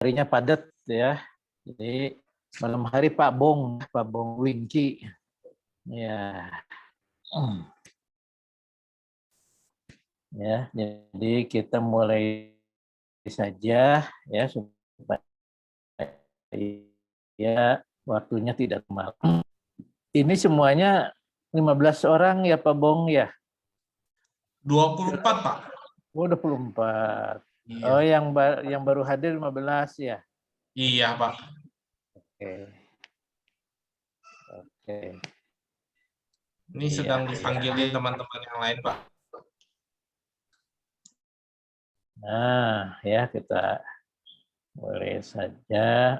harinya padat ya. Jadi malam hari Pak Bong Winki. Ya. Ya, jadi kita mulai saja ya supaya ya waktunya tidak malam. Ini semuanya 15 orang ya Pak Bong ya? 24, Pak. Oh, 24. Iya. Oh, yang baru hadir 15 ya? Iya, Pak. Oke. Oke. Ini sedang dipanggilin teman-teman yang lain, Pak. Nah, ya kita mulai saja.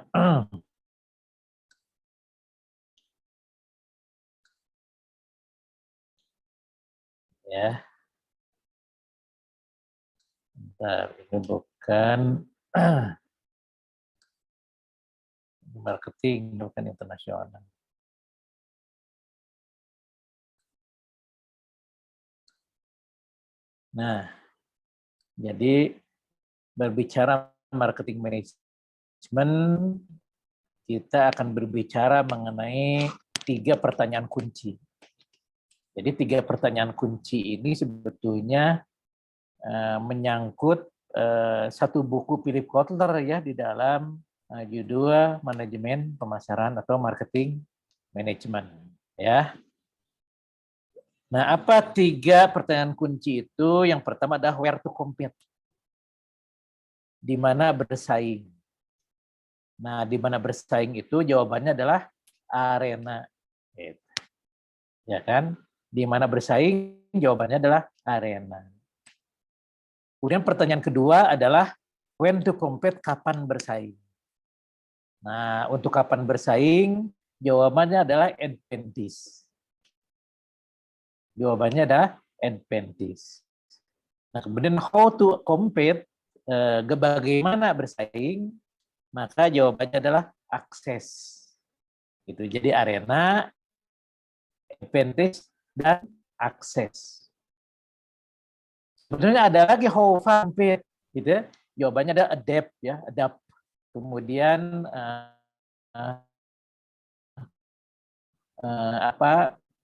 Ya. Bentar, ini bukan marketing, bukan internasional. Nah, jadi berbicara marketing management, kita akan berbicara mengenai 3 pertanyaan kunci. Jadi 3 pertanyaan kunci ini sebetulnya menyangkut satu buku Philip Kotler ya di dalam judul manajemen pemasaran atau marketing management ya. Nah, apa 3 pertanyaan kunci itu? Yang pertama adalah where to compete. Di mana bersaing. Nah, di mana bersaing itu jawabannya adalah arena. Ya kan? Di mana bersaing jawabannya adalah arena. Kemudian pertanyaan kedua adalah when to compete, kapan bersaing. Nah, untuk kapan bersaing, jawabannya adalah advantage. Jawabannya adalah advantage. Nah, kemudian how to compete, bagaimana bersaing, maka jawabannya adalah akses. Itu jadi arena, advantage, dan akses. Sebetulnya ada lagi how to compete, gitu. Jawabannya adalah adapt ya, adapt. Kemudian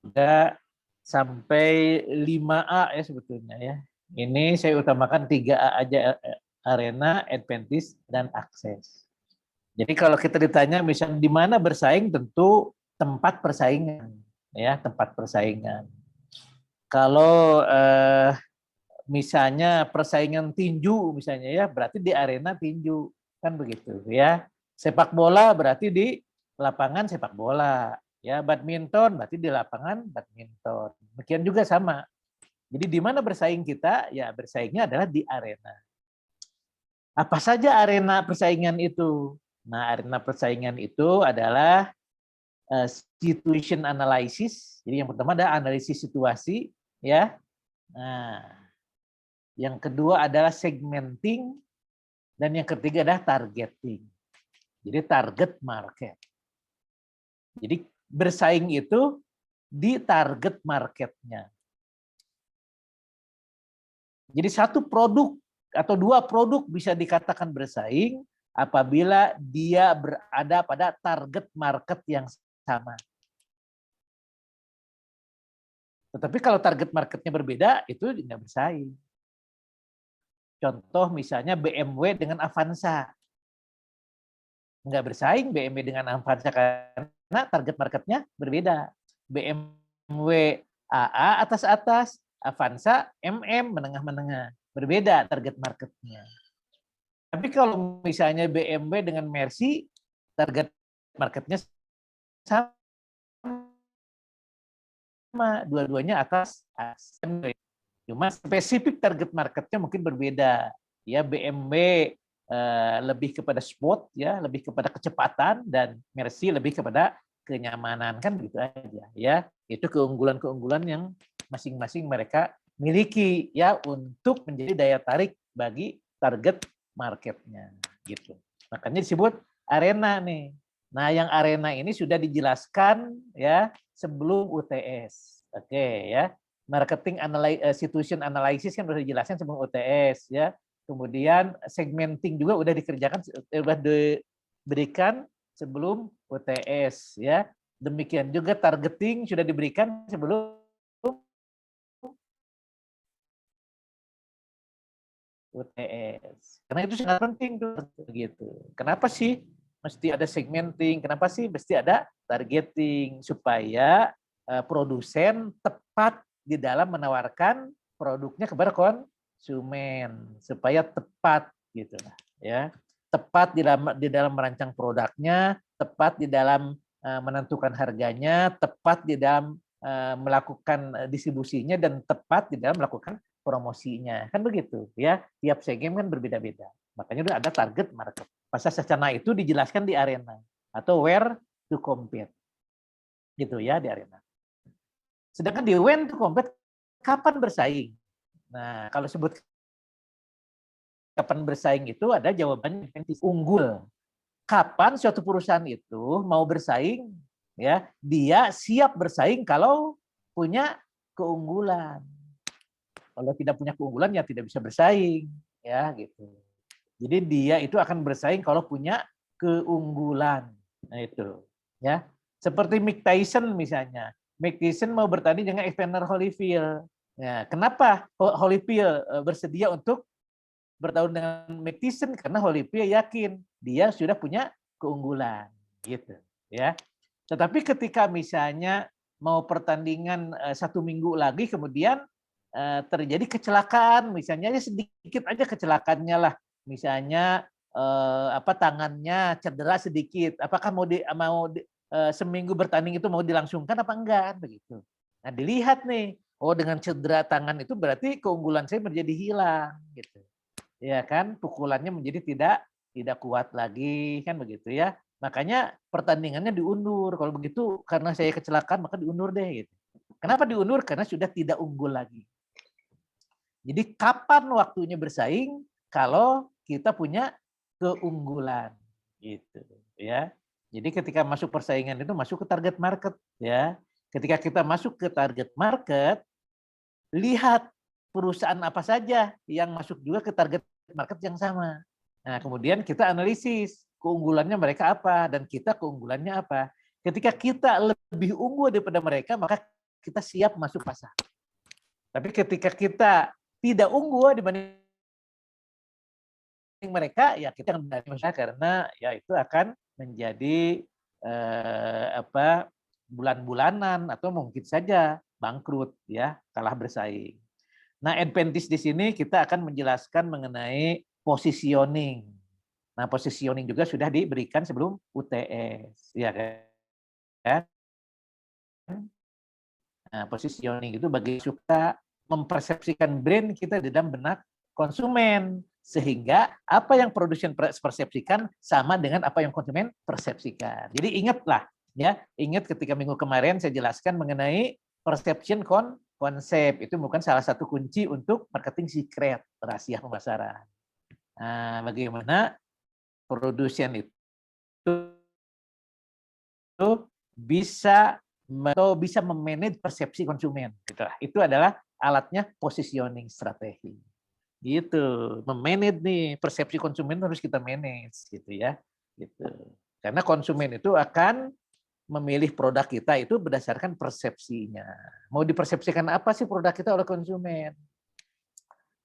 ada sampai 5A ya sebetulnya ya. Ini saya utamakan 3A aja, arena, advantage, dan akses. Jadi kalau kita ditanya misalnya di mana bersaing, tentu tempat persaingan ya, tempat persaingan. Kalau misalnya persaingan tinju misalnya ya, berarti di arena tinju kan begitu ya. Sepak bola berarti di lapangan sepak bola. Ya, badminton berarti di lapangan badminton. Demikian juga sama. Jadi di mana bersaing kita? Ya bersaingnya adalah di arena. Apa saja arena persaingan itu? Nah, arena persaingan itu adalah situation analysis. Jadi yang pertama adalah analisis situasi, ya. Nah, yang kedua adalah segmenting, dan yang ketiga adalah targeting. Jadi target market. Jadi bersaing itu di target marketnya. Jadi satu produk atau 2 produk bisa dikatakan bersaing apabila dia berada pada target market yang sama. Tetapi kalau target marketnya berbeda, itu tidak bersaing. Contoh misalnya BMW dengan Avanza. Nggak bersaing BMW dengan Avanza karena target marketnya berbeda. BMW AA atas-atas, Avanza MM menengah-menengah. Berbeda target marketnya. Tapi kalau misalnya BMW dengan Mercy, target marketnya sama. Dua-duanya atas. Cuma spesifik target marketnya mungkin berbeda. Ya, BMW lebih kepada sport, ya, lebih kepada kecepatan, dan Mercy lebih kepada kenyamanan, kan begitu aja. Ya, itu keunggulan-keunggulan yang masing-masing mereka miliki ya untuk menjadi daya tarik bagi target marketnya, gitu. Makanya disebut arena nih. Nah, yang arena ini sudah dijelaskan ya sebelum UTS. Oke ya. Marketing situation analysis kan sudah dijelaskan sebelum UTS ya. Kemudian segmenting juga udah dikerjakan, udah diberikan sebelum UTS ya. Demikian juga targeting sudah diberikan sebelum UTS. Karena itu sangat penting tuh gitu. Kenapa sih mesti ada segmenting? Kenapa sih mesti ada targeting supaya produsen tepat di dalam menawarkan produknya kepada konsumen supaya tepat gitu ya. Tepat di dalam merancang produknya, tepat di dalam menentukan harganya, tepat di dalam melakukan distribusinya dan tepat di dalam melakukan promosinya, kan begitu ya. Tiap segmen kan berbeda-beda. Makanya udah ada target market. Pasal secara itu dijelaskan di arena atau where to compete. Gitu ya di arena. Sedangkan di when to compete kapan bersaing? Nah, kalau sebut kapan bersaing itu ada jawabannya unggul. Kapan suatu perusahaan itu mau bersaing ya, dia siap bersaing kalau punya keunggulan. Kalau tidak punya keunggulan ya tidak bisa bersaing, ya gitu. Jadi dia itu akan bersaing kalau punya keunggulan. Nah itu, ya. Seperti Mike Tyson misalnya. Mike Tyson mau bertanding dengan Evander Holyfield. Ya, kenapa Holyfield bersedia untuk bertahun dengan Mike Tyson? Karena Holyfield yakin dia sudah punya keunggulan, gitu, ya. Tetapi ketika misalnya mau pertandingan 1 minggu lagi, kemudian terjadi kecelakaan, misalnya sedikit aja kecelakaannya lah, misalnya tangannya cedera sedikit, apakah seminggu bertanding itu mau dilangsungkan apa enggak begitu. Nah dilihat nih, oh dengan cedera tangan itu berarti keunggulan saya menjadi hilang gitu, ya kan, pukulannya menjadi tidak kuat lagi kan begitu ya. Makanya pertandingannya diundur. Kalau begitu karena saya kecelakaan maka diundur deh gitu. Kenapa diundur? Karena sudah tidak unggul lagi. Jadi kapan waktunya bersaing kalau kita punya keunggulan gitu ya. Jadi ketika masuk persaingan itu masuk ke target market ya. Ketika kita masuk ke target market, lihat perusahaan apa saja yang masuk juga ke target market yang sama. Nah, kemudian kita analisis keunggulannya mereka apa dan kita keunggulannya apa. Ketika kita lebih unggul daripada mereka, maka kita siap masuk pasar. Tapi ketika kita tidak unggul dibanding mereka, ya kita akan berani usaha karena ya itu akan menjadi bulan-bulanan atau mungkin saja bangkrut ya, kalah bersaing. Nah, advantage di sini kita akan menjelaskan mengenai positioning. Nah, positioning juga sudah diberikan sebelum UTS, ya kan? Nah, positioning itu bagi suka mempersepsikan brand kita di dalam benak konsumen sehingga apa yang produsen persepsikan sama dengan apa yang konsumen persepsikan. Jadi ingatlah ya, ingat ketika minggu kemarin saya jelaskan mengenai perception konsep itu bukan salah satu kunci untuk marketing secret, rahasia pemasaran. Nah, bagaimana produsen itu bisa memanage persepsi konsumen. Itu adalah alatnya positioning strategi. Gitu, memanage nih persepsi konsumen harus kita manage gitu ya. Gitu. Karena konsumen itu akan memilih produk kita itu berdasarkan persepsinya. Mau dipersepsikan apa sih produk kita oleh konsumen?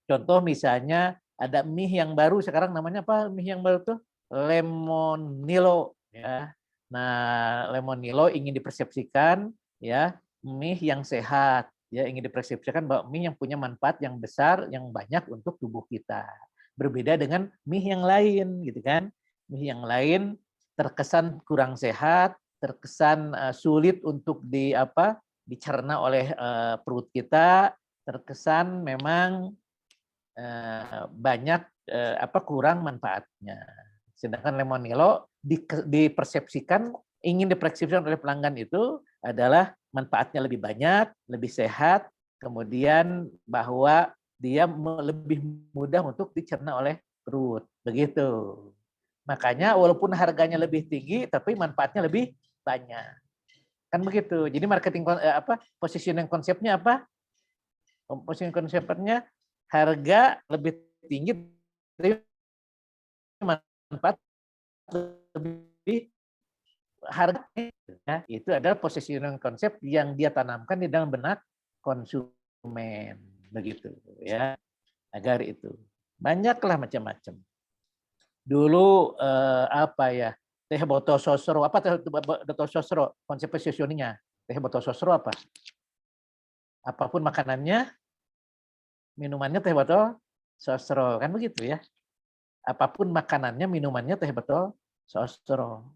Contoh misalnya ada mie yang baru sekarang namanya apa? Mie yang baru tuh Lemonilo ya. Nah, Lemonilo ingin dipersepsikan ya mie yang sehat, ya ingin dipersepsikan bahwa mie yang punya manfaat yang besar, yang banyak untuk tubuh kita. Berbeda dengan mie yang lain gitu kan. Mie yang lain terkesan kurang sehat, terkesan sulit untuk dicerna oleh perut kita, terkesan memang banyak kurang manfaatnya. Sedangkan Lemonilo dipersepsikan, ingin dipersepsikan oleh pelanggan itu adalah manfaatnya lebih banyak, lebih sehat, kemudian bahwa dia lebih mudah untuk dicerna oleh perut. Begitu. Makanya walaupun harganya lebih tinggi, tapi manfaatnya lebih banyak. Kan begitu. Jadi marketing positioning konsepnya apa? Positioning konsepnya harga lebih tinggi manfaat lebih harga, ya, itu adalah positioning konsep yang dia tanamkan di dalam benak konsumen, begitu ya. Agar itu banyaklah macam-macam. Dulu apa ya, teh botol sosro, apa teh botol sosro, konsep positioningnya teh botol sosro apa? Apapun makanannya, minumannya teh botol sosro, kan begitu ya. Apapun makanannya, minumannya teh botol sosro.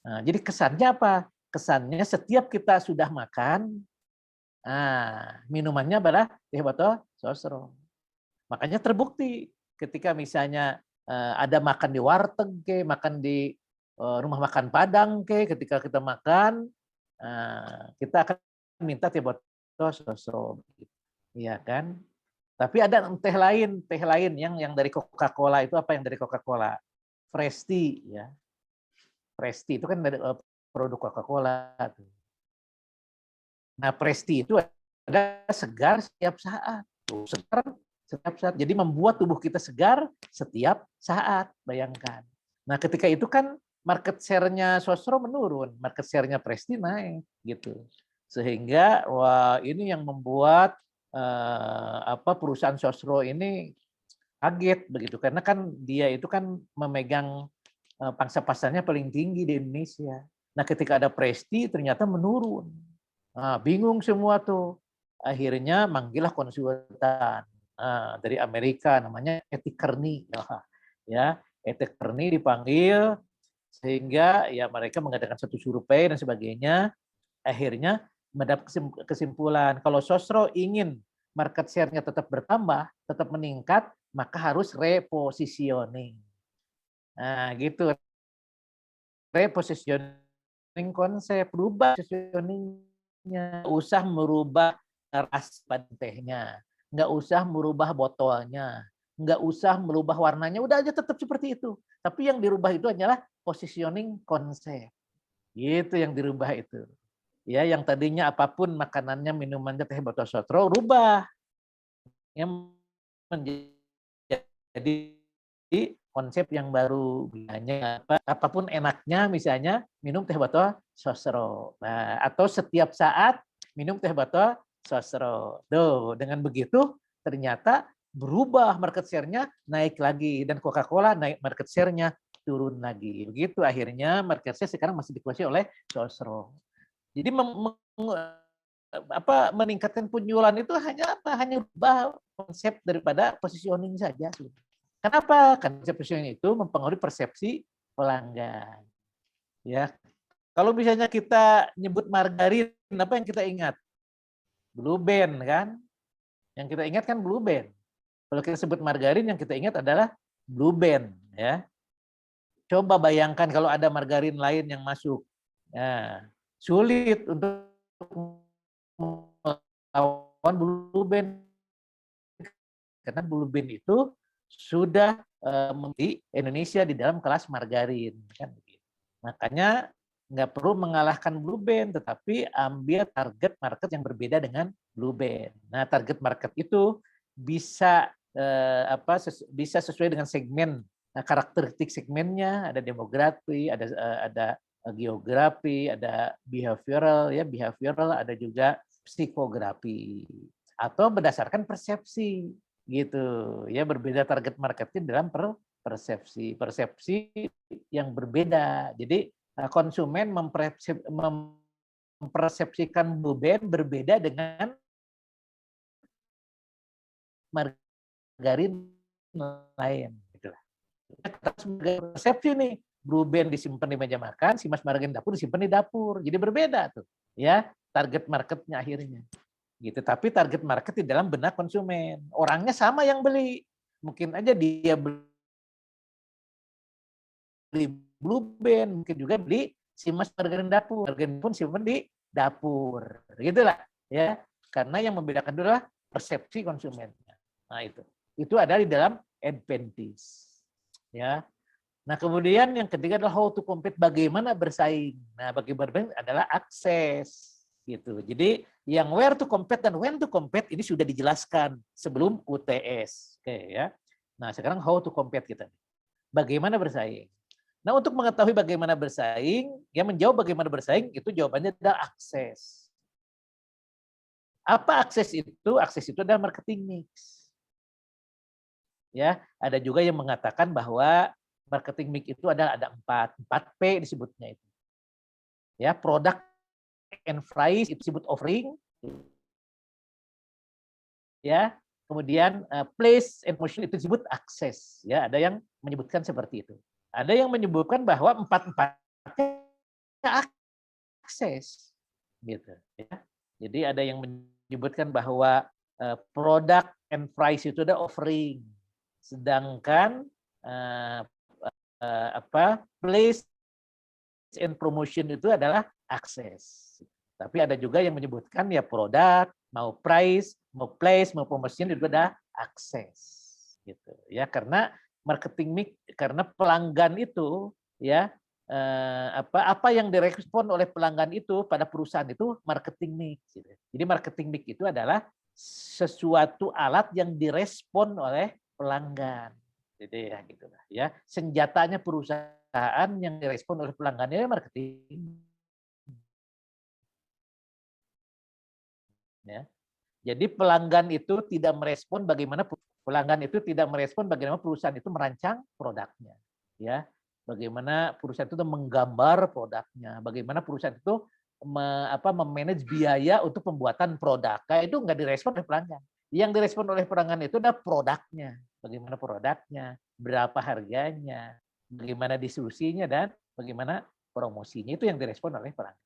Nah, jadi kesannya apa? Kesannya setiap kita sudah makan, minumannya adalah teh botol sosro. Makanya terbukti ketika misalnya ada makan di warteg ke, makan di rumah makan Padang ke, ketika kita makan, kita akan minta teh botol sosro, iya kan? Tapi ada teh lain yang dari Coca-Cola. Itu apa yang dari Coca-Cola? Fresti, ya. Presti itu kan dari produk Coca-Cola. Nah, Presti itu ada segar setiap saat. Segar setiap saat. Jadi membuat tubuh kita segar setiap saat. Bayangkan. Nah, ketika itu kan market share-nya Sosro menurun, market share-nya Presti naik, gitu. Sehingga wah ini yang membuat perusahaan Sosro ini kaget begitu, karena kan dia itu kan memegang pangsa pasarnya paling tinggi di Indonesia. Nah, ketika ada Presti ternyata menurun. Nah, bingung semua tuh. Akhirnya manggillah konsultan dari Amerika, namanya Ethik Kearney. Ya, Ethik Kearney dipanggil sehingga ya mereka mengadakan satu survei dan sebagainya. Akhirnya mendapat kesimpulan kalau Sosro ingin market share-nya tetap bertambah, tetap meningkat, maka harus repositioning. Nah, gitu. Repositioning konsep, berubah positioningnya, usah merubah rasa tehnya, nggak usah merubah botolnya, nggak usah merubah warnanya, udah aja tetap seperti itu. Tapi yang dirubah itu adalah positioning konsep. Gitu yang dirubah itu. Ya, yang tadinya apapun makanannya, minumannya teh botol sotro, rubah. Yang menjadi konsep yang baru, misalnya apapun enaknya, misalnya minum teh botol sosro. Nah, atau setiap saat minum teh botol sosro. Tuh, dengan begitu ternyata berubah market share-nya, naik lagi, dan Coca-Cola naik market share-nya, turun lagi. Begitu akhirnya market share sekarang masih dikuasai oleh sosro. Jadi meningkatkan penjualan itu hanya apa? Hanya ubah konsep daripada positioning saja. Kenapa? Karena positioning itu mempengaruhi persepsi pelanggan. Ya, kalau misalnya kita nyebut margarin, apa yang kita ingat? Blue Band kan? Yang kita ingat kan Blue Band. Kalau kita sebut margarin, yang kita ingat adalah Blue Band. Ya, coba bayangkan kalau ada margarin lain yang masuk. Ya, sulit untuk melawan Blue Band. Karena Blue Band itu sudah di Indonesia di dalam kelas margarin. Kan? Makanya nggak perlu mengalahkan Blue Band, tetapi ambil target market yang berbeda dengan Blue Band. Nah, target market itu bisa bisa sesuai dengan segmen. Nah, karakteristik segmennya ada demografi, ada geografi, ada behavioral, ya behavioral, ada juga psikografi, atau berdasarkan persepsi. Gitu ya, berbeda target marketnya dalam persepsi yang berbeda. Jadi konsumen mempersepsikan Blue Band berbeda dengan margarin lain. Itulah. Persepsi nih, Blue Band disimpan di meja makan, si Mas margarin dapur disimpan di dapur. Jadi berbeda tuh, ya target marketnya akhirnya. Gitu. Tapi target market di dalam benak konsumen. Orangnya sama yang beli. Mungkin aja dia beli Blue Band, mungkin juga beli si Mas margarin dapur. Margarin pun simpan di dapur. Gitulah, ya. Karena yang membedakan adalah persepsi konsumennya. Nah, itu. Itu ada di dalam advantage. Ya. Nah, kemudian yang ketiga adalah how to compete, bagaimana bersaing. Nah, bagaimana bersaing adalah akses. Gitu. Jadi yang where to compete dan when to compete ini sudah dijelaskan sebelum UTS. Oke, ya. Nah, sekarang how to compete kita. Bagaimana bersaing? Nah, untuk mengetahui bagaimana bersaing, ya menjawab bagaimana bersaing, itu jawabannya adalah akses. Apa akses itu? Akses itu adalah marketing mix. Ya, ada juga yang mengatakan bahwa marketing mix itu ada 4P disebutnya itu. Ya, product and price itu disebut offering. Ya, kemudian place and motion itu disebut akses. Ya, ada yang menyebutkan seperti itu. Ada yang menyebutkan bahwa empat-empatnya akses, gitu. Ya. Jadi ada yang menyebutkan bahwa product and price itu ada offering, sedangkan place and promotion itu adalah akses. Tapi ada juga yang menyebutkan ya produk, mau price, mau place, mau promotion itu ada akses, gitu. Ya, karena marketing mix, karena pelanggan itu ya apa yang direspon oleh pelanggan itu pada perusahaan itu marketing mix. Gitu. Jadi marketing mix itu adalah sesuatu alat yang direspon oleh pelanggan. Jadi ya gitulah ya. Senjatanya perusahaan yang direspon oleh pelanggannya marketing. Ya. Jadi pelanggan itu tidak merespon bagaimana perusahaan itu merancang produknya, ya. Bagaimana perusahaan itu menggambar produknya, bagaimana perusahaan itu memanage biaya untuk pembuatan produk. Kayak itu nggak direspon oleh pelanggan. Yang direspon oleh pelanggan itu adalah produknya, bagaimana produknya, berapa harganya, bagaimana distribusinya dan bagaimana promosinya, itu yang direspon oleh pelanggan.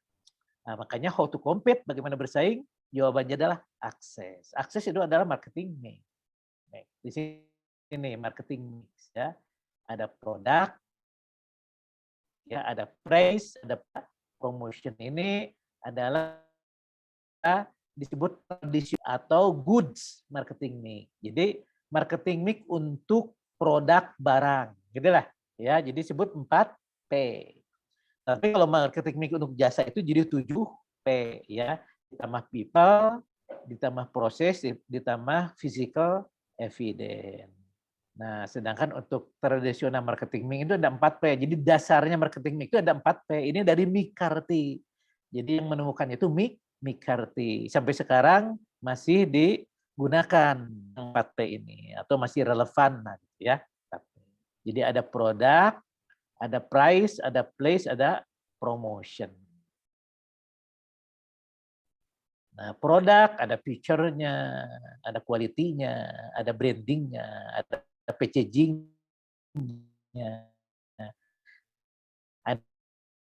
Nah, makanya how to compete, bagaimana bersaing, jawabannya adalah akses. Akses itu adalah marketing mix. Di sini marketing mix ya. Ada produk, ya ada price, ada promotion. Ini adalah disebut tradisi atau goods marketing mix. Jadi marketing mix untuk produk barang, gitulah ya. Jadi disebut 4P. Tapi kalau marketing mix untuk jasa itu jadi 7P ya. Ditambah people, ditambah proses, ditambah physical evidence. Nah, sedangkan untuk tradisional marketing mix itu ada 4P. Jadi dasarnya marketing mix itu ada 4P. Ini dari McCarthy. Jadi yang menemukannya itu McCarthy. Sampai sekarang masih digunakan 4P ini atau masih relevan ya. Jadi ada produk, ada price, ada place, ada promotion. Nah, produk ada feature-nya, ada quality-nya, ada branding-nya, ada packaging-nya,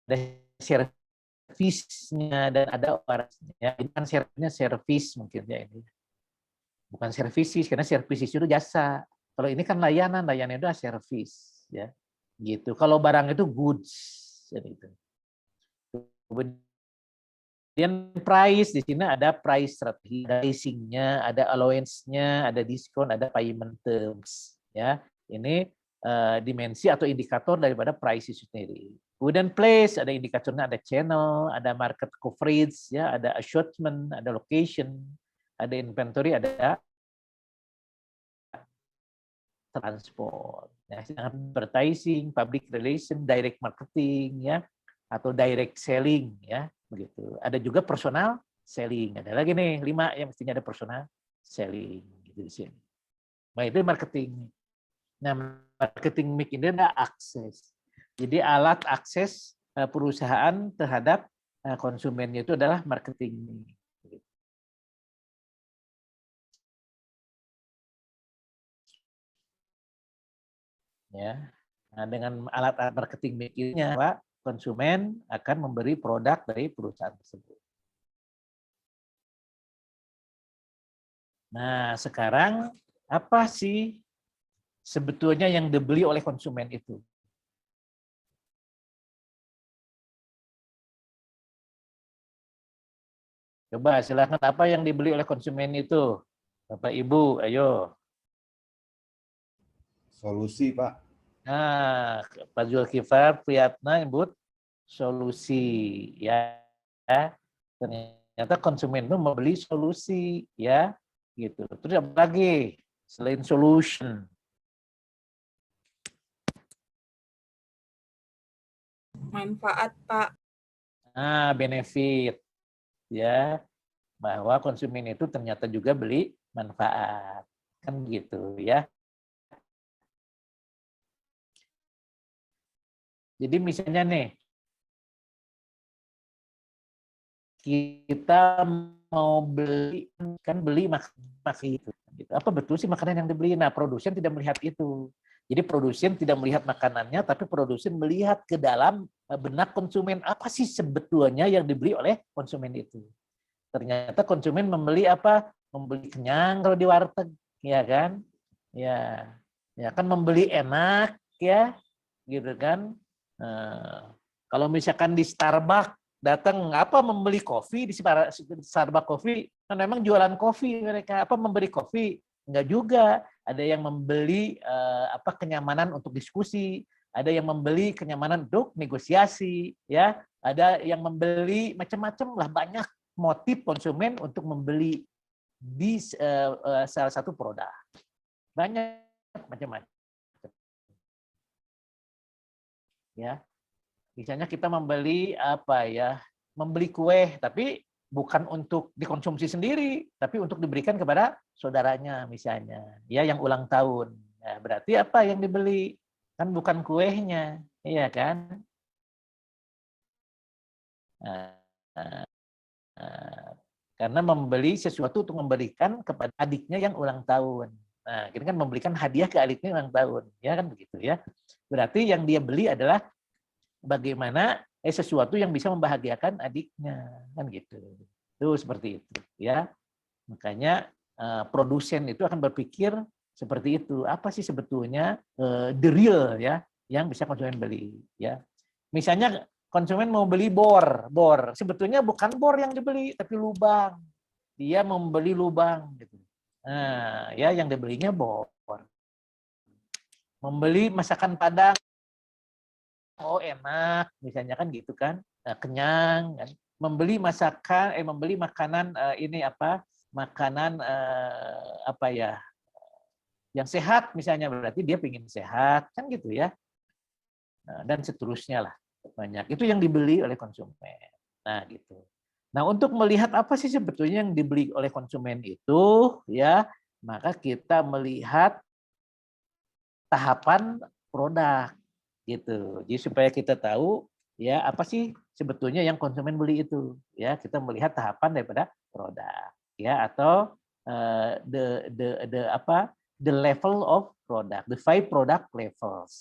ada service-nya, dan ada orangnya. Ini kan service mungkin ya ini. Bukan services, karena services itu jasa. Kalau ini kan layanan itu service. Ya. Gitu. Kalau barang itu goods. Gitu. Kemudian price, di sini ada price strategi, pricing-nya, ada allowance-nya, ada diskon, ada payment terms. Ya, ini dimensi atau indikator daripada price itu sendiri. Kemudian place, ada indikatornya, ada channel, ada market coverage, ya, ada assortment, ada location, ada inventory, ada transport. Ya, advertising, public relation, direct marketing, ya, atau direct selling, ya, begitu. Ada juga personal selling. Ada lagi nih 5 yang mestinya ada personal selling gitu di sini. Nah, itu marketing. Nah, marketing mix ini ada akses. Jadi alat akses perusahaan terhadap konsumennya itu adalah marketing mix. Ya. Nah, dengan alat-alat marketing mix ini, Pak, konsumen akan memberi produk dari perusahaan tersebut. Nah, sekarang apa sih sebetulnya yang dibeli oleh konsumen itu? Coba silakan, apa yang dibeli oleh konsumen itu? Bapak Ibu, ayo. Solusi, Pak. Nah, Pak Zulkifar Priyatna nyebut solusi, ya. Ternyata konsumen itu membeli solusi, ya, gitu. Terus apa lagi selain solution? Manfaat, Pak. Nah, benefit ya, bahwa konsumen itu ternyata juga beli manfaat. Kan gitu ya. Jadi misalnya nih, kita mau beli, kan beli makanan itu. Apa betul sih makanan yang dibeli? Nah, produsen tidak melihat itu. Jadi produsen tidak melihat makanannya, tapi produsen melihat ke dalam benak konsumen. Apa sih sebetulnya yang dibeli oleh konsumen itu? Ternyata konsumen membeli apa? Membeli kenyang kalau di warteg, ya kan? Ya kan membeli enak, ya, gitu kan? Kalau misalkan di Starbucks datang apa membeli kopi di Starbucks Coffee, kan memang jualan kopi mereka, apa membeli kopi? Enggak juga. Ada yang membeli apa kenyamanan untuk diskusi, ada yang membeli kenyamanan untuk negosiasi, ya. Ada yang membeli macam-macam lah, banyak motif konsumen untuk membeli di salah satu produk. Banyak macam-macam. Ya. Misalnya kita membeli apa ya, membeli kue, tapi bukan untuk dikonsumsi sendiri, tapi untuk diberikan kepada saudaranya misalnya, ya yang ulang tahun. Nah, berarti apa yang dibeli? Kan bukan kuenya, iya kan? Karena membeli sesuatu untuk memberikan kepada adiknya yang ulang tahun. Nah, ini kan memberikan hadiah ke adiknya ulang tahun, ya kan begitu ya. Berarti yang dia beli adalah bagaimana sesuatu yang bisa membahagiakan adiknya, kan gitu. Itu seperti itu ya. Makanya produsen itu akan berpikir seperti itu. Apa sih sebetulnya the real ya yang bisa konsumen beli ya. Misalnya konsumen mau beli bor. Sebetulnya bukan bor yang dibeli tapi lubang. Dia membeli lubang gitu. Nah, ya yang dibelinya bor. Membeli masakan Padang, oh enak, misalnya kan gitu kan, kenyang kan. Membeli makanan ini apa? Makanan apa ya? Yang sehat misalnya, berarti dia ingin sehat kan gitu ya. Dan seterusnya lah, banyak. Itu yang dibeli oleh konsumen. Nah, gitu. Nah, untuk melihat apa sih sebetulnya yang dibeli oleh konsumen itu ya, maka kita melihat tahapan produk gitu. Jadi supaya kita tahu ya apa sih sebetulnya yang konsumen beli itu. Ya, kita melihat tahapan daripada produk ya, atau the level of product, the 5 product levels.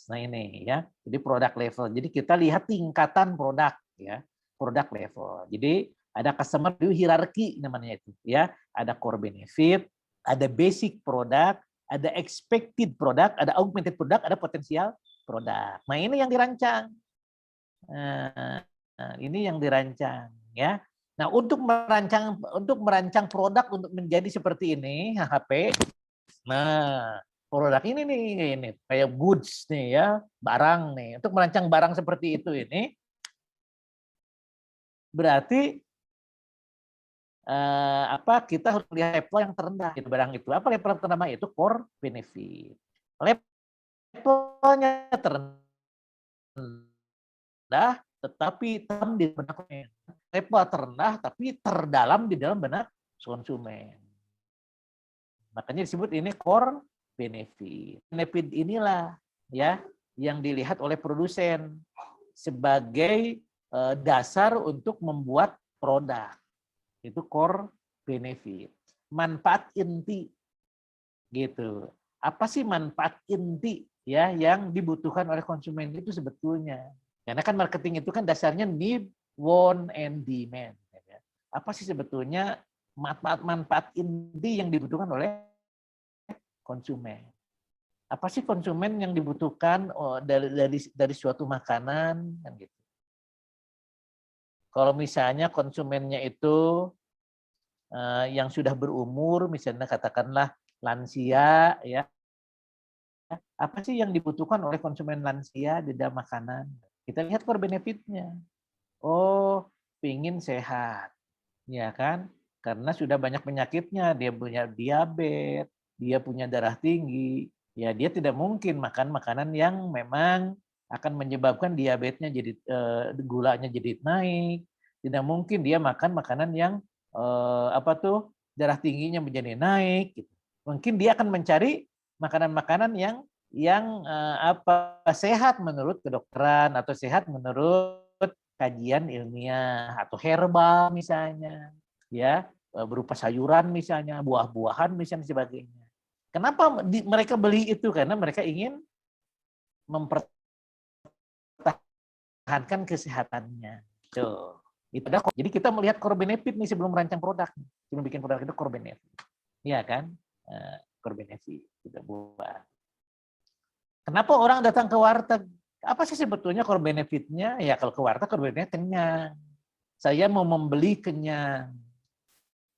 Nah, ini ya. Jadi product level. Jadi kita lihat tingkatan produk ya, product level. Jadi ada customer view hierarchy namanya itu ya. Ada core benefit, ada basic product, ada expected product, ada augmented product, ada potensial produk. Nah, ini yang dirancang. Ini yang dirancang ya. Nah, untuk merancang produk untuk menjadi seperti ini, HHP. Nah, produk ini nih, ini kayak goods nih ya, barang nih. Untuk merancang barang seperti itu ini berarti kita harus lihat level yang terendah itu barang itu. Apa level yang terendah itu? Core benefit. Levelnya terendah tetapi dalam di benak konsumen. Level terendah tapi terdalam di dalam benak konsumen. Makanya disebut ini core benefit. Benefit inilah ya yang dilihat oleh produsen sebagai dasar untuk membuat produk. Itu core benefit. Manfaat inti gitu. Apa sih manfaat inti ya yang dibutuhkan oleh konsumen itu sebetulnya? Karena kan marketing itu kan dasarnya need, want, and demand. Apa sih sebetulnya manfaat inti yang dibutuhkan oleh konsumen? Apa sih konsumen yang dibutuhkan dari suatu makanan kan gitu. Kalau misalnya konsumennya itu yang sudah berumur, misalnya katakanlah lansia, ya, apa sih yang dibutuhkan oleh konsumen lansia di dalam makanan? Kita lihat core benefit-nya. Oh, pingin sehat, ya kan? Karena sudah banyak penyakitnya, dia punya diabetes, dia punya darah tinggi, ya dia tidak mungkin makan makanan yang memang akan menyebabkan diabetesnya jadi gulanya jadi naik. Tidak mungkin dia makan makanan yang darah tingginya menjadi naik gitu. Mungkin dia akan mencari makanan-makanan yang sehat menurut kedokteran atau sehat menurut kajian ilmiah atau herbal misalnya, ya, berupa sayuran misalnya, buah-buahan misalnya sebagainya. Kenapa mereka beli itu? Karena mereka ingin mempertahankan kesehatannya. Tuh. Itu ada. Jadi kita melihat core benefit nih sebelum merancang produk, sebelum bikin produk itu core benefit, iya kan? Core benefit kita buat. Kenapa orang datang ke warteg? Apa sih sebetulnya core benefitnya? Ya kalau ke warteg core benefitnya kenyang. Saya mau membeli kenyang,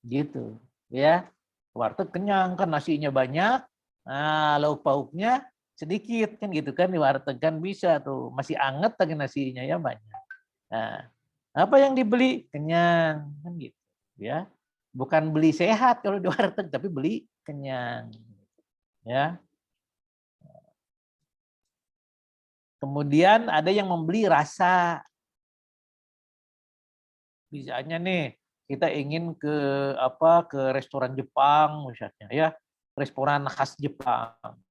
gitu, ya. Warteg kenyang kan nasinya banyak, lauk pauknya sedikit kan gitu kan di warteg kan bisa tuh masih anget lagi nasinya ya banyak. Nah, apa yang dibeli kenyang kan gitu, ya. Bukan beli sehat kalau di warteg tapi beli kenyang, ya. Kemudian ada yang membeli rasa. Misalnya nih, kita ingin ke restoran Jepang misalnya ya, restoran khas Jepang,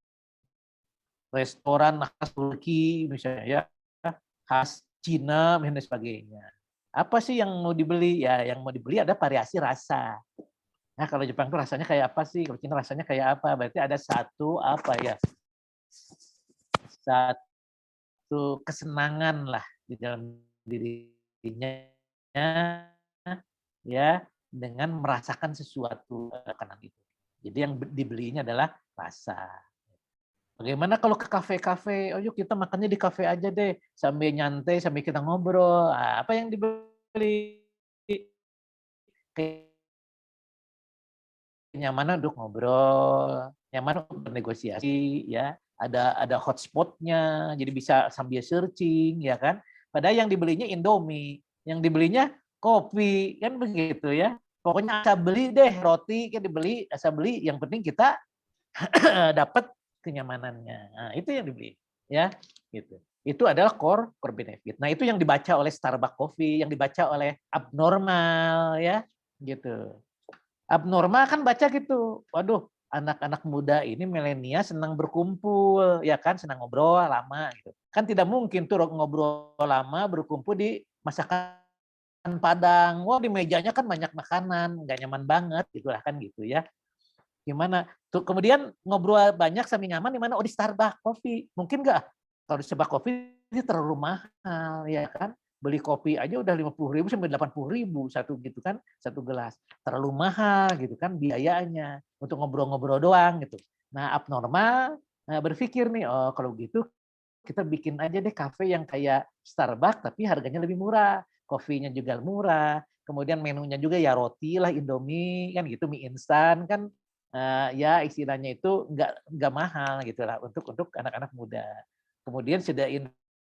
restoran khas Turki misalnya ya, khas Cina dan sebagainya. Apa sih yang mau dibeli? Ya, yang mau dibeli ada variasi rasa. Nah, kalau Jepang itu rasanya kayak apa sih? Kalau Cina rasanya kayak apa? Berarti ada satu satu kesenangan lah di dalam dirinya ya dengan merasakan sesuatu makanan itu. Jadi yang dibelinya adalah rasa. Bagaimana kalau ke kafe-kafe? Oh yuk kita makannya di kafe aja deh, sambil nyantai, sambil kita ngobrol. Apa yang dibeli? Kenyamanan untuk ngobrol, nyaman untuk bernegosiasi, ya. Ada hotspotnya, jadi bisa sambil searching, ya kan. Padahal yang dibelinya Indomie, yang dibelinya kopi, kan begitu ya. Pokoknya asal beli deh roti, kan dibeli, asal beli. Yang penting kita dapat kenyamanannya. Nah, itu yang dibeli, ya, gitu. Itu adalah core benefit. Nah, itu yang dibaca oleh Starbucks Coffee, yang dibaca oleh Abnormal, ya, gitu. Abnormal kan baca gitu, waduh anak-anak muda ini milenial senang berkumpul, ya kan, senang ngobrol lama gitu. Kan tidak mungkin tuh ngobrol lama berkumpul di masakan Padang. Wah di mejanya kan banyak makanan, nggak nyaman banget gitu lah kan gitu ya. Gimana? Tuh kemudian ngobrol banyak sambil nyaman di mana? Oh di Starbucks Coffee. Mungkin nggak? Kalau di Starbucks Coffee ini terlalu mahal, ya kan? Beli kopi aja udah 50.000 sampai 80.000 satu gitu kan, satu gelas. Terlalu mahal gitu kan biayanya untuk ngobrol-ngobrol doang gitu. Nah abnormal berpikir nih, oh kalau gitu kita bikin aja deh kafe yang kayak Starbucks tapi harganya lebih murah, kopinya juga murah, kemudian menunya juga ya roti lah Indomie kan gitu, mie instan kan ya istilahnya itu nggak mahal gitu lah untuk anak-anak muda. Kemudian sediain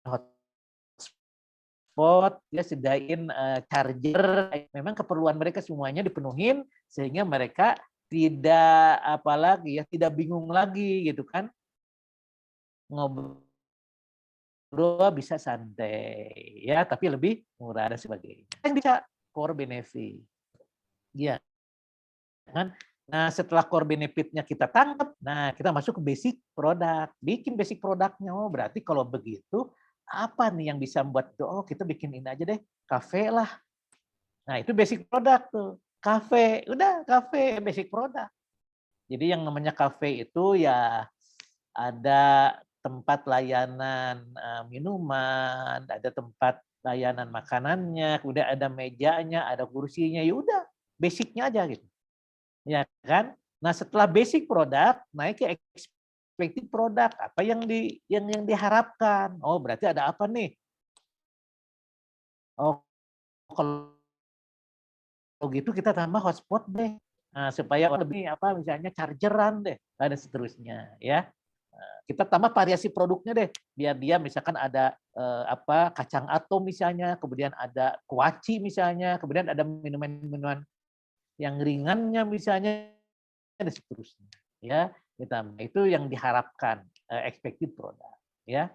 hotspot, ya sediain charger, memang keperluan mereka semuanya dipenuhin sehingga mereka tidak apalagi ya tidak bingung lagi gitu kan ngobrol bisa santai ya tapi lebih murah dan sebagainya. Yang bisa core benefit. Ya kan? Nah, setelah core benefit-nya kita tangkap, nah kita masuk ke basic produk. Bikin basic produknya. Oh, berarti kalau begitu apa nih yang bisa membuat itu? Oh, kita bikin ini aja deh, kafe lah. Nah, itu basic produk tuh. Kafe, udah kafe basic produk. Jadi yang namanya kafe itu ya ada tempat layanan minuman, ada tempat layanan makanannya, kemudian ada mejanya, ada kursinya, ya udah basicnya aja gitu. Ya kan? Nah, setelah basic produk naik ke expected produk, apa yang diharapkan? Oh, berarti ada apa nih? Oh, kalau gitu kita tambah hotspot deh. Nah, supaya lebih misalnya chargeran deh, dan seterusnya ya. Kita tambah variasi produknya deh, biar dia misalkan ada kacang atom misalnya, kemudian ada kuaci misalnya, kemudian ada minuman-minuman yang ringannya misalnya dan seterusnya ya. Itu yang diharapkan expected product ya.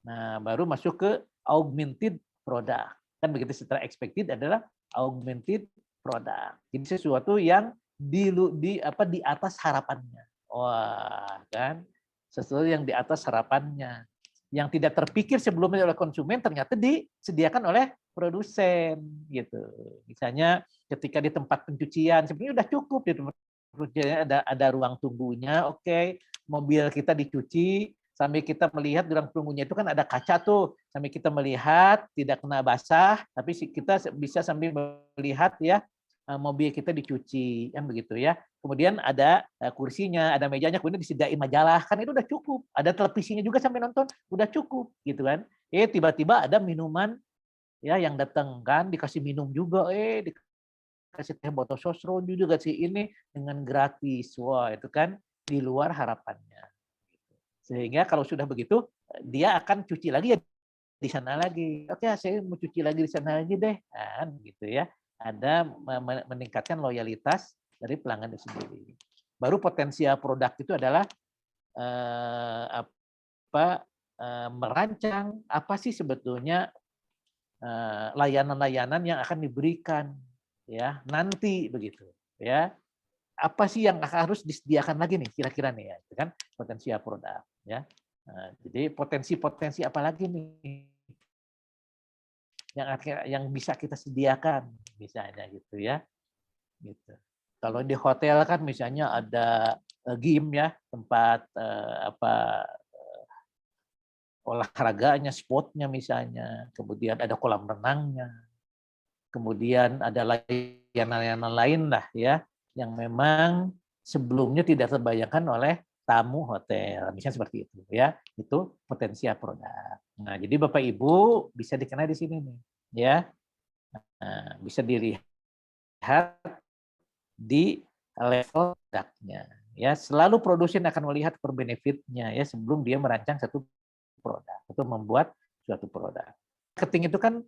Nah, baru masuk ke augmented product. Kan begitu, setelah expected adalah augmented product. Jadi sesuatu yang di atas harapannya. Wah, kan? Sesuatu yang di atas harapannya. Yang tidak terpikir sebelumnya oleh konsumen ternyata disediakan oleh produsen gitu. Misalnya ketika di tempat pencucian sebenarnya udah cukup di tempat pencucian ada ruang tunggunya, oke, mobil kita dicuci, sambil kita melihat di ruang tunggunya itu kan ada kaca tuh, sambil kita melihat tidak kena basah, tapi kita bisa sambil melihat ya mobil kita dicuci, kan begitu ya. Kemudian ada kursinya, ada mejanya, kemudian disediain majalah, kan itu udah cukup. Ada televisinya juga sambil nonton, udah cukup gitu kan. Tiba-tiba ada minuman ya yang datang kan, dikasih minum juga, dikasih teh botol sosro juga sih ini dengan gratis. Wah, itu kan di luar harapannya. Sehingga kalau sudah begitu, dia akan cuci lagi ya di sana lagi. Oke, saya mau cuci lagi di sana lagi deh. Kan gitu ya. Ada meningkatkan loyalitas dari pelanggan itu sendiri. Baru potensial produk itu adalah merancang apa sih sebetulnya layanan-layanan yang akan diberikan ya nanti begitu ya. Apa sih yang harus disediakan lagi nih kira-kira nih ya, itu kan potensial produk ya. Nah, jadi potensi-potensi apa lagi nih yang bisa kita sediakan misalnya gitu ya. Gitu. Kalau di hotel kan misalnya ada gym ya, tempat olahraganya, spotnya misalnya, kemudian ada kolam renangnya, kemudian ada layanan-layanan lain lah ya, yang memang sebelumnya tidak terbayangkan oleh tamu hotel, misalnya seperti itu ya, itu potensial produk. Nah, jadi Bapak Ibu bisa dikenal di sini nih, ya, nah, bisa dilihat di level produknya. Ya, selalu produsen akan melihat per benefitnya ya sebelum dia merancang satu produk atau membuat suatu produk. Marketing itu kan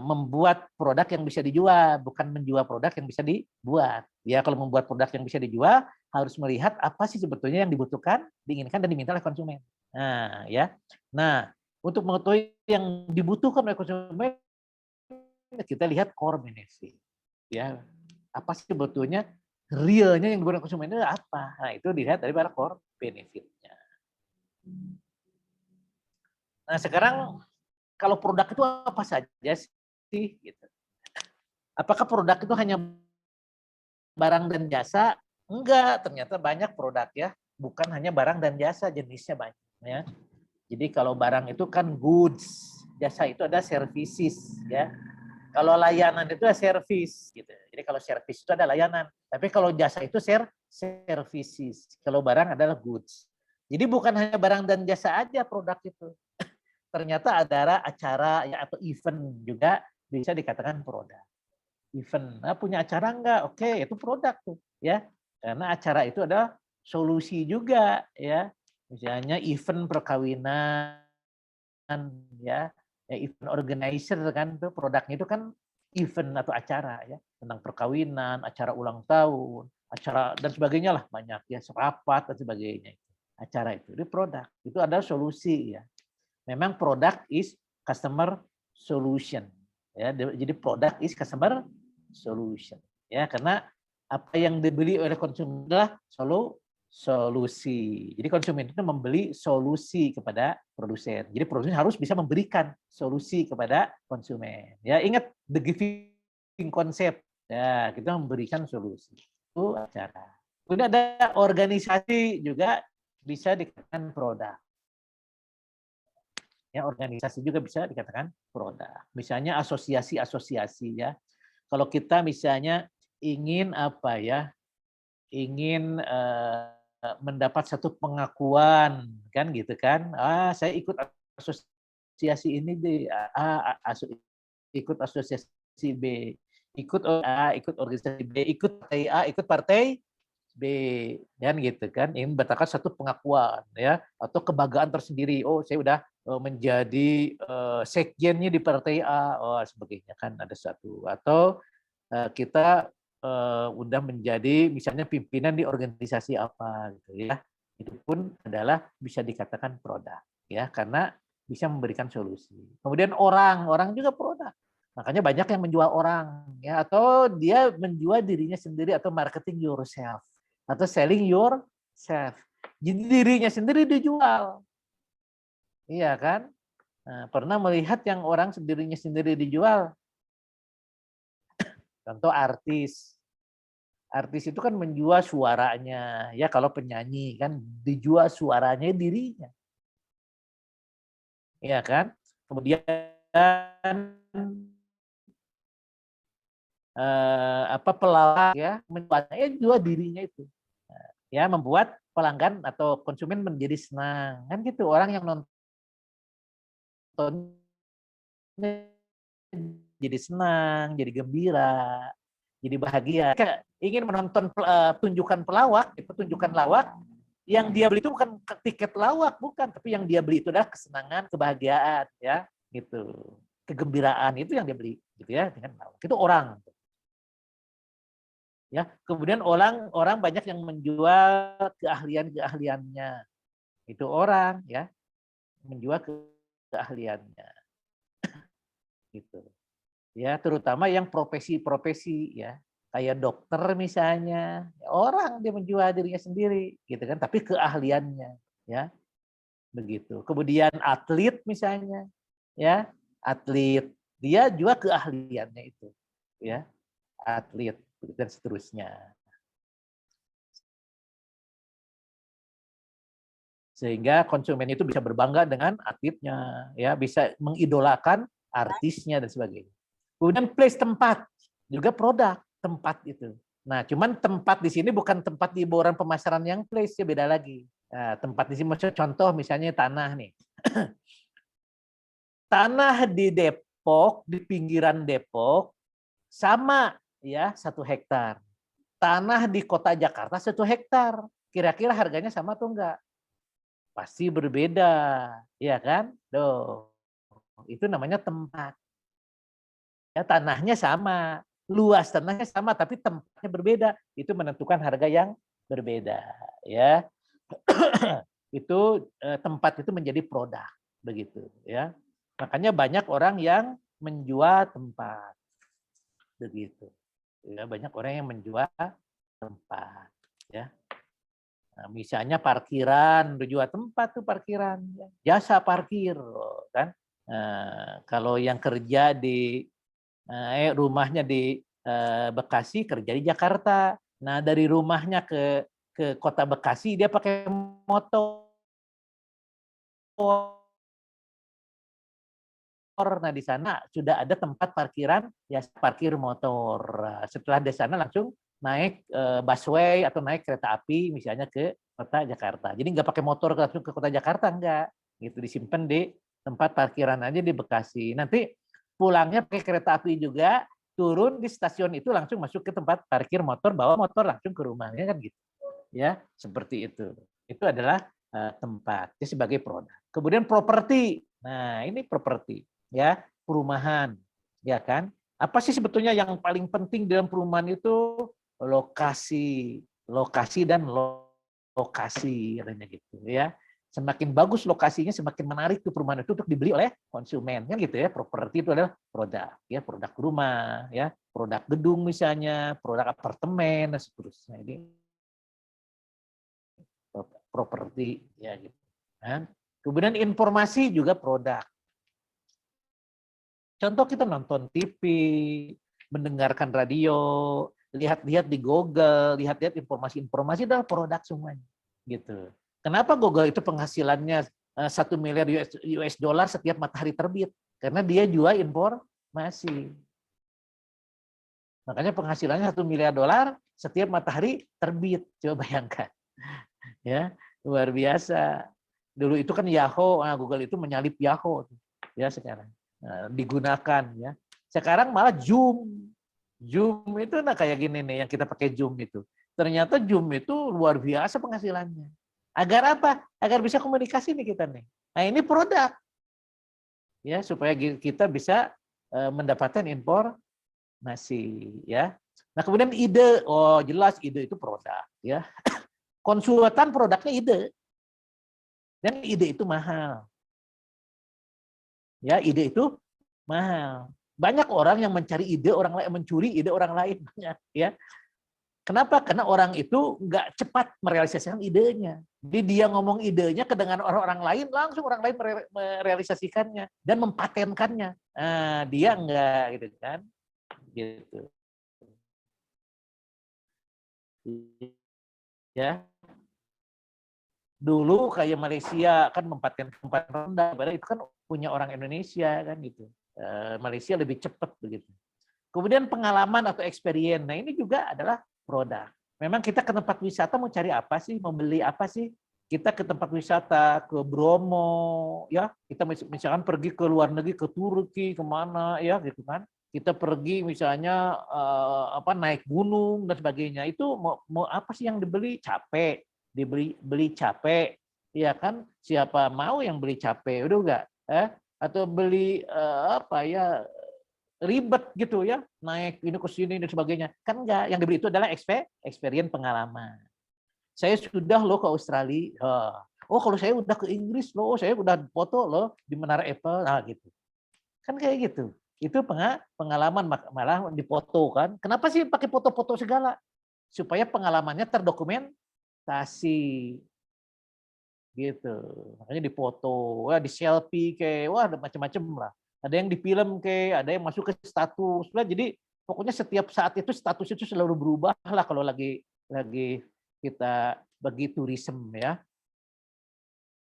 membuat produk yang bisa dijual, bukan menjual produk yang bisa dibuat. Ya, kalau membuat produk yang bisa dijual harus melihat apa sih sebetulnya yang dibutuhkan, diinginkan dan diminta oleh konsumen. Nah, ya. Nah, untuk mengetahui yang dibutuhkan oleh konsumen, kita lihat core benefit. Ya, apa sih sebetulnya realnya yang dibutuhkan konsumen itu apa? Nah, itu dilihat dari para core benefit-nya. Nah, sekarang kalau produk itu apa saja sih? Gitu. Apakah produk itu hanya barang dan jasa? Enggak, ternyata banyak produk ya. Bukan hanya barang dan jasa, jenisnya banyak. Ya. Jadi kalau barang itu kan goods, jasa itu ada services. Ya. Kalau layanan itu ada service. Gitu. Jadi kalau service itu ada layanan. Tapi kalau jasa itu services. Kalau barang adalah goods. Jadi bukan hanya barang dan jasa aja produk itu. Ternyata ada acara ya, atau event juga bisa dikatakan produk. Event, nah, punya acara enggak? Oke, itu produk tuh, ya. Karena acara itu adalah solusi juga, ya. Misalnya event perkawinan, ya, event organizer kan, tuh produknya itu kan event atau acara, ya, tentang perkawinan, acara ulang tahun, acara dan sebagainya lah banyak ya, rapat dan sebagainya. Acara itu produk, itu adalah solusi ya. Memang product is customer solution. Ya, jadi product is customer solution. Ya, karena apa yang dibeli oleh konsumen adalah solusi. Jadi konsumen itu membeli solusi kepada produsen. Jadi produsen harus bisa memberikan solusi kepada konsumen. Ya, ingat the giving concept. Ya, kita memberikan solusi. Itu acara. Kemudian ada organisasi juga bisa dikatakan produk. Ya, organisasi juga bisa dikatakan produk. Misalnya asosiasi-asosiasi ya. Kalau kita misalnya ingin apa ya, ingin mendapat satu pengakuan kan gitu kan, saya ikut asosiasi ini deh, ikut asosiasi B, ikut A, ikut organisasi B, ikut partai A, ikut partai B, kan gitu kan, ingin mendapatkan satu pengakuan ya atau kebanggaan tersendiri. Oh, saya udah menjadi sekjennya di partai A, oh sebagainya kan ada satu. Atau kita udah menjadi misalnya pimpinan di organisasi apa gitu ya. Itu pun adalah bisa dikatakan produk ya, karena bisa memberikan solusi. Kemudian orang juga produk. Makanya banyak yang menjual orang, ya, atau dia menjual dirinya sendiri atau marketing yourself atau selling yourself. Jadi dirinya sendiri dijual, iya kan? Nah, pernah melihat yang orang dirinya sendiri dijual? Contoh artis. Artis itu kan menjual suaranya, ya kalau penyanyi kan dijual suaranya dirinya, iya kan? Kemudian pelawak ya menjualnya juga dirinya itu, ya membuat pelanggan atau konsumen menjadi senang kan gitu, orang yang nonton jadi senang, jadi gembira, jadi bahagia. Kayak ingin menonton tunjukan pelawak, pertunjukan lawak, yang dia beli itu bukan tiket lawak, bukan, tapi yang dia beli itu adalah kesenangan, kebahagiaan, ya, gitu. Kegembiraan itu yang dia beli, gitu ya, dengan lawak. Itu orang. Ya, kemudian orang banyak yang menjual keahliannya. Itu orang, ya, menjual keahliannya. Gitu. Ya, terutama yang profesi-profesi, ya, kayak dokter misalnya, orang dia menjual dirinya sendiri, gitu kan, tapi keahliannya, ya, begitu. Kemudian atlet misalnya, ya, atlet dia jual keahliannya itu, ya, atlet dan seterusnya. Sehingga konsumen itu bisa berbangga dengan atletnya, ya, bisa mengidolakan artisnya dan sebagainya. Kemudian place tempat, juga produk tempat itu. Nah, cuman tempat di sini bukan tempat di hiburan pemasaran yang place, ya beda lagi. Nah, tempat di sini contoh misalnya tanah nih. Tanah di Depok, di pinggiran Depok, sama ya 1 hektar. Tanah di kota Jakarta 1 hektar. Kira-kira harganya sama atau enggak? Pasti berbeda, ya kan? Tuh, itu namanya tempat. Ya, tanahnya sama, luas tanahnya sama, tapi tempatnya berbeda. Itu menentukan harga yang berbeda, ya. Itu tempat itu menjadi produk, begitu, ya. Makanya banyak orang yang menjual tempat, begitu. Ya, banyak orang yang menjual tempat, ya. Nah, misalnya parkiran, jual tempat tuh parkiran, jasa parkir, kan. Nah, kalau yang kerja di rumahnya di Bekasi, kerja di Jakarta. Nah, dari rumahnya ke kota Bekasi dia pakai motor. Nah, di sana sudah ada tempat parkiran, ya parkir motor. Setelah di sana langsung naik busway atau naik kereta api misalnya ke kota Jakarta. Jadi nggak pakai motor langsung ke kota Jakarta, enggak. Gitu disimpan di tempat parkiran aja di Bekasi. Nanti pulangnya pakai kereta api juga, turun di stasiun itu langsung masuk ke tempat parkir motor, bawa motor langsung ke rumahnya kan gitu. Ya, seperti itu. Itu adalah tempat ya, sebagai produk. Kemudian properti. Nah, ini properti, ya, perumahan, ya kan? Apa sih sebetulnya yang paling penting dalam perumahan itu? Lokasi, lokasi dan lokasi katanya gitu, ya. Semakin bagus lokasinya, semakin menarik tuh perumahan itu untuk dibeli oleh konsumen, kan gitu ya. Properti itu adalah produk, ya, produk rumah, ya, produk gedung misalnya, produk apartemen dan seterusnya. Ini properti, ya gitu. Kan? Kemudian informasi juga produk. Contoh kita nonton TV, mendengarkan radio, lihat-lihat di Google, lihat-lihat informasi-informasi adalah produk semuanya. Gitu. Kenapa Google itu penghasilannya 1 miliar US dollar setiap matahari terbit? Karena dia jual informasi. Makanya penghasilannya 1 miliar dolar setiap matahari terbit. Coba bayangkan. Ya, luar biasa. Dulu itu kan Yahoo, Google itu menyalip Yahoo ya sekarang. Nah, digunakan ya. Sekarang malah Zoom. Zoom itu nah kayak gini nih yang kita pakai Zoom itu. Ternyata Zoom itu luar biasa penghasilannya. Agar apa? Agar bisa komunikasi nih kita nih. Nah, ini produk. Ya, supaya kita bisa mendapatkan informasi ya. Nah, kemudian ide. Oh, jelas ide itu produk ya. Konsultan produknya ide. Dan ide itu mahal. Ya, ide itu mahal. Banyak orang yang mencari ide orang lain, mencuri ide orang lain banyak, ya. Kenapa? Karena orang itu nggak cepat merealisasikan idenya. Jadi dia ngomong idenya kedengaran orang-orang lain, langsung orang lain merealisasikannya dan mempatenkannya. Nah, dia enggak gitu kan. Gitu. Ya. Dulu kayak Malaysia kan tempat rendah, padahal itu kan punya orang Indonesia kan gitu. Malaysia lebih cepat begitu. Kemudian pengalaman atau experience. Nah, ini juga adalah produk. Memang kita ke tempat wisata mau cari apa sih? Mau beli apa sih? Kita ke tempat wisata, ke Bromo, ya. Kita misalkan pergi ke luar negeri, ke Turki, kemana, ya gitu kan. Kita pergi misalnya naik gunung dan sebagainya. Itu mau apa sih yang dibeli? Capek. Beli capek, ya kan? Siapa mau yang beli capek? Udah enggak? Atau beli ribet gitu ya, naik ini ke sini dan sebagainya. Kan enggak, yang dibeli itu adalah experience pengalaman. Saya sudah loh ke Australia. Oh, kalau saya udah ke Inggris loh, saya udah foto loh di Menara Eiffel, nah gitu. Kan kayak gitu. Itu pengalaman malah dipoto kan. Kenapa sih pakai foto-foto segala? Supaya pengalamannya terdokumentasi. Gitu. Makanya dipoto, di selfie kayak wah macam-macam lah. Ada yang di film kayak, ada yang masuk ke status. Jadi pokoknya setiap saat itu status itu selalu berubah lah kalau lagi kita bagi tourism ya.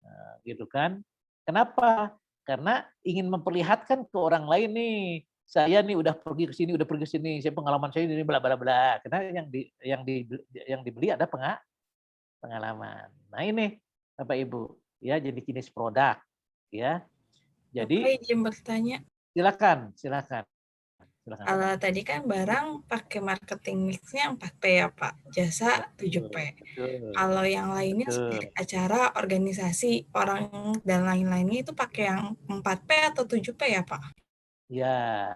Nah, gitu kan. Kenapa? Karena ingin memperlihatkan ke orang lain nih, saya nih udah pergi ke sini, udah pergi ke sini, saya pengalaman saya ini bla bla bla. Karena yang dibeli ada pengalaman. Nah, ini Bapak Ibu, ya jadi jenis produk, ya. Jadi Bapak izin bertanya. silakan. Kalau tadi kan barang pakai marketing mix-nya 4P ya Pak, jasa 7P. Kalau yang lainnya seperti acara, organisasi, orang dan lain-lainnya itu pakai yang 4P atau 7P ya Pak? Ya,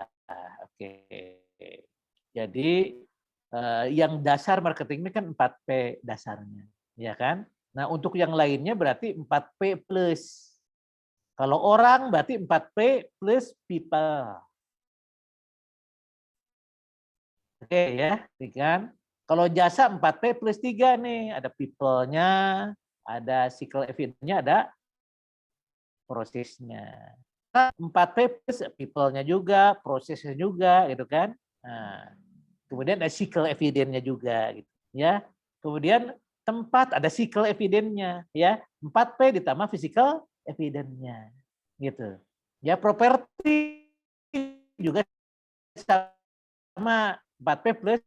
oke. Jadi yang dasar marketing ini kan 4P dasarnya, ya kan? Nah, untuk yang lainnya berarti 4P plus. Kalau orang berarti 4P plus people. Oke ya, kan? Kalau jasa 4P plus 3 nih, ada people-nya, ada cycle evidence-nya, ada prosesnya. 4P plus people-nya juga, prosesnya juga gitu kan. Nah, kemudian ada cycle evidence-nya juga gitu ya. Kemudian tempat ada cycle evidence-nya ya. 4P ditambah physical evidence-nya gitu. Ya, properti juga sama 4P plus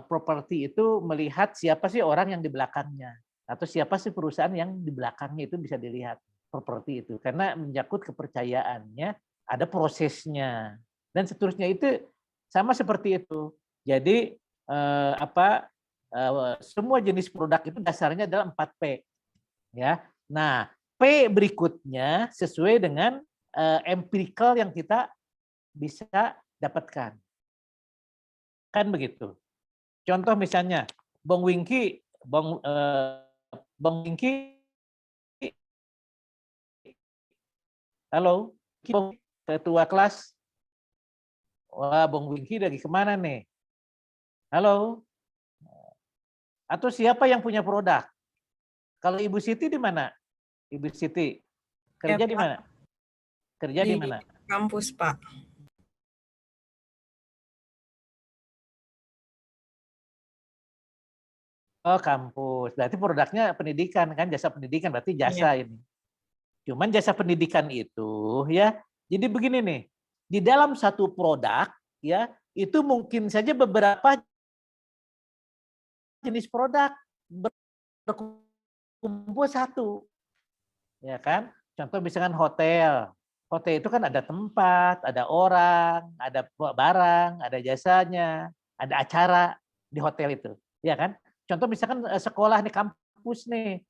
properti itu melihat siapa sih orang yang di belakangnya atau siapa sih perusahaan yang di belakangnya itu bisa dilihat properti itu karena menyangkut kepercayaannya, ada prosesnya dan seterusnya itu sama seperti itu. Jadi semua jenis produk itu dasarnya adalah 4P ya. Nah, P berikutnya sesuai dengan empirical yang kita bisa dapatkan. Kan begitu. Contoh misalnya, Bang Wingky, halo, ketua kelas. Wah, Bang Wingky lagi kemana nih? Halo. Atau siapa yang punya produk? Kalau Ibu Siti di mana? Ibu Siti kerja di mana? Kerja di mana? Kampus, Pak. Oh, kampus. Berarti produknya pendidikan kan, jasa pendidikan berarti jasa ini. Cuman jasa pendidikan itu ya, jadi begini nih, di dalam satu produk ya, itu mungkin saja beberapa jenis produk berkumpul satu. Ya kan? Contoh misalkan hotel. Hotel itu kan ada tempat, ada orang, ada barang, ada jasanya, ada acara di hotel itu. Ya kan? Contoh misalkan sekolah nih, kampus nih.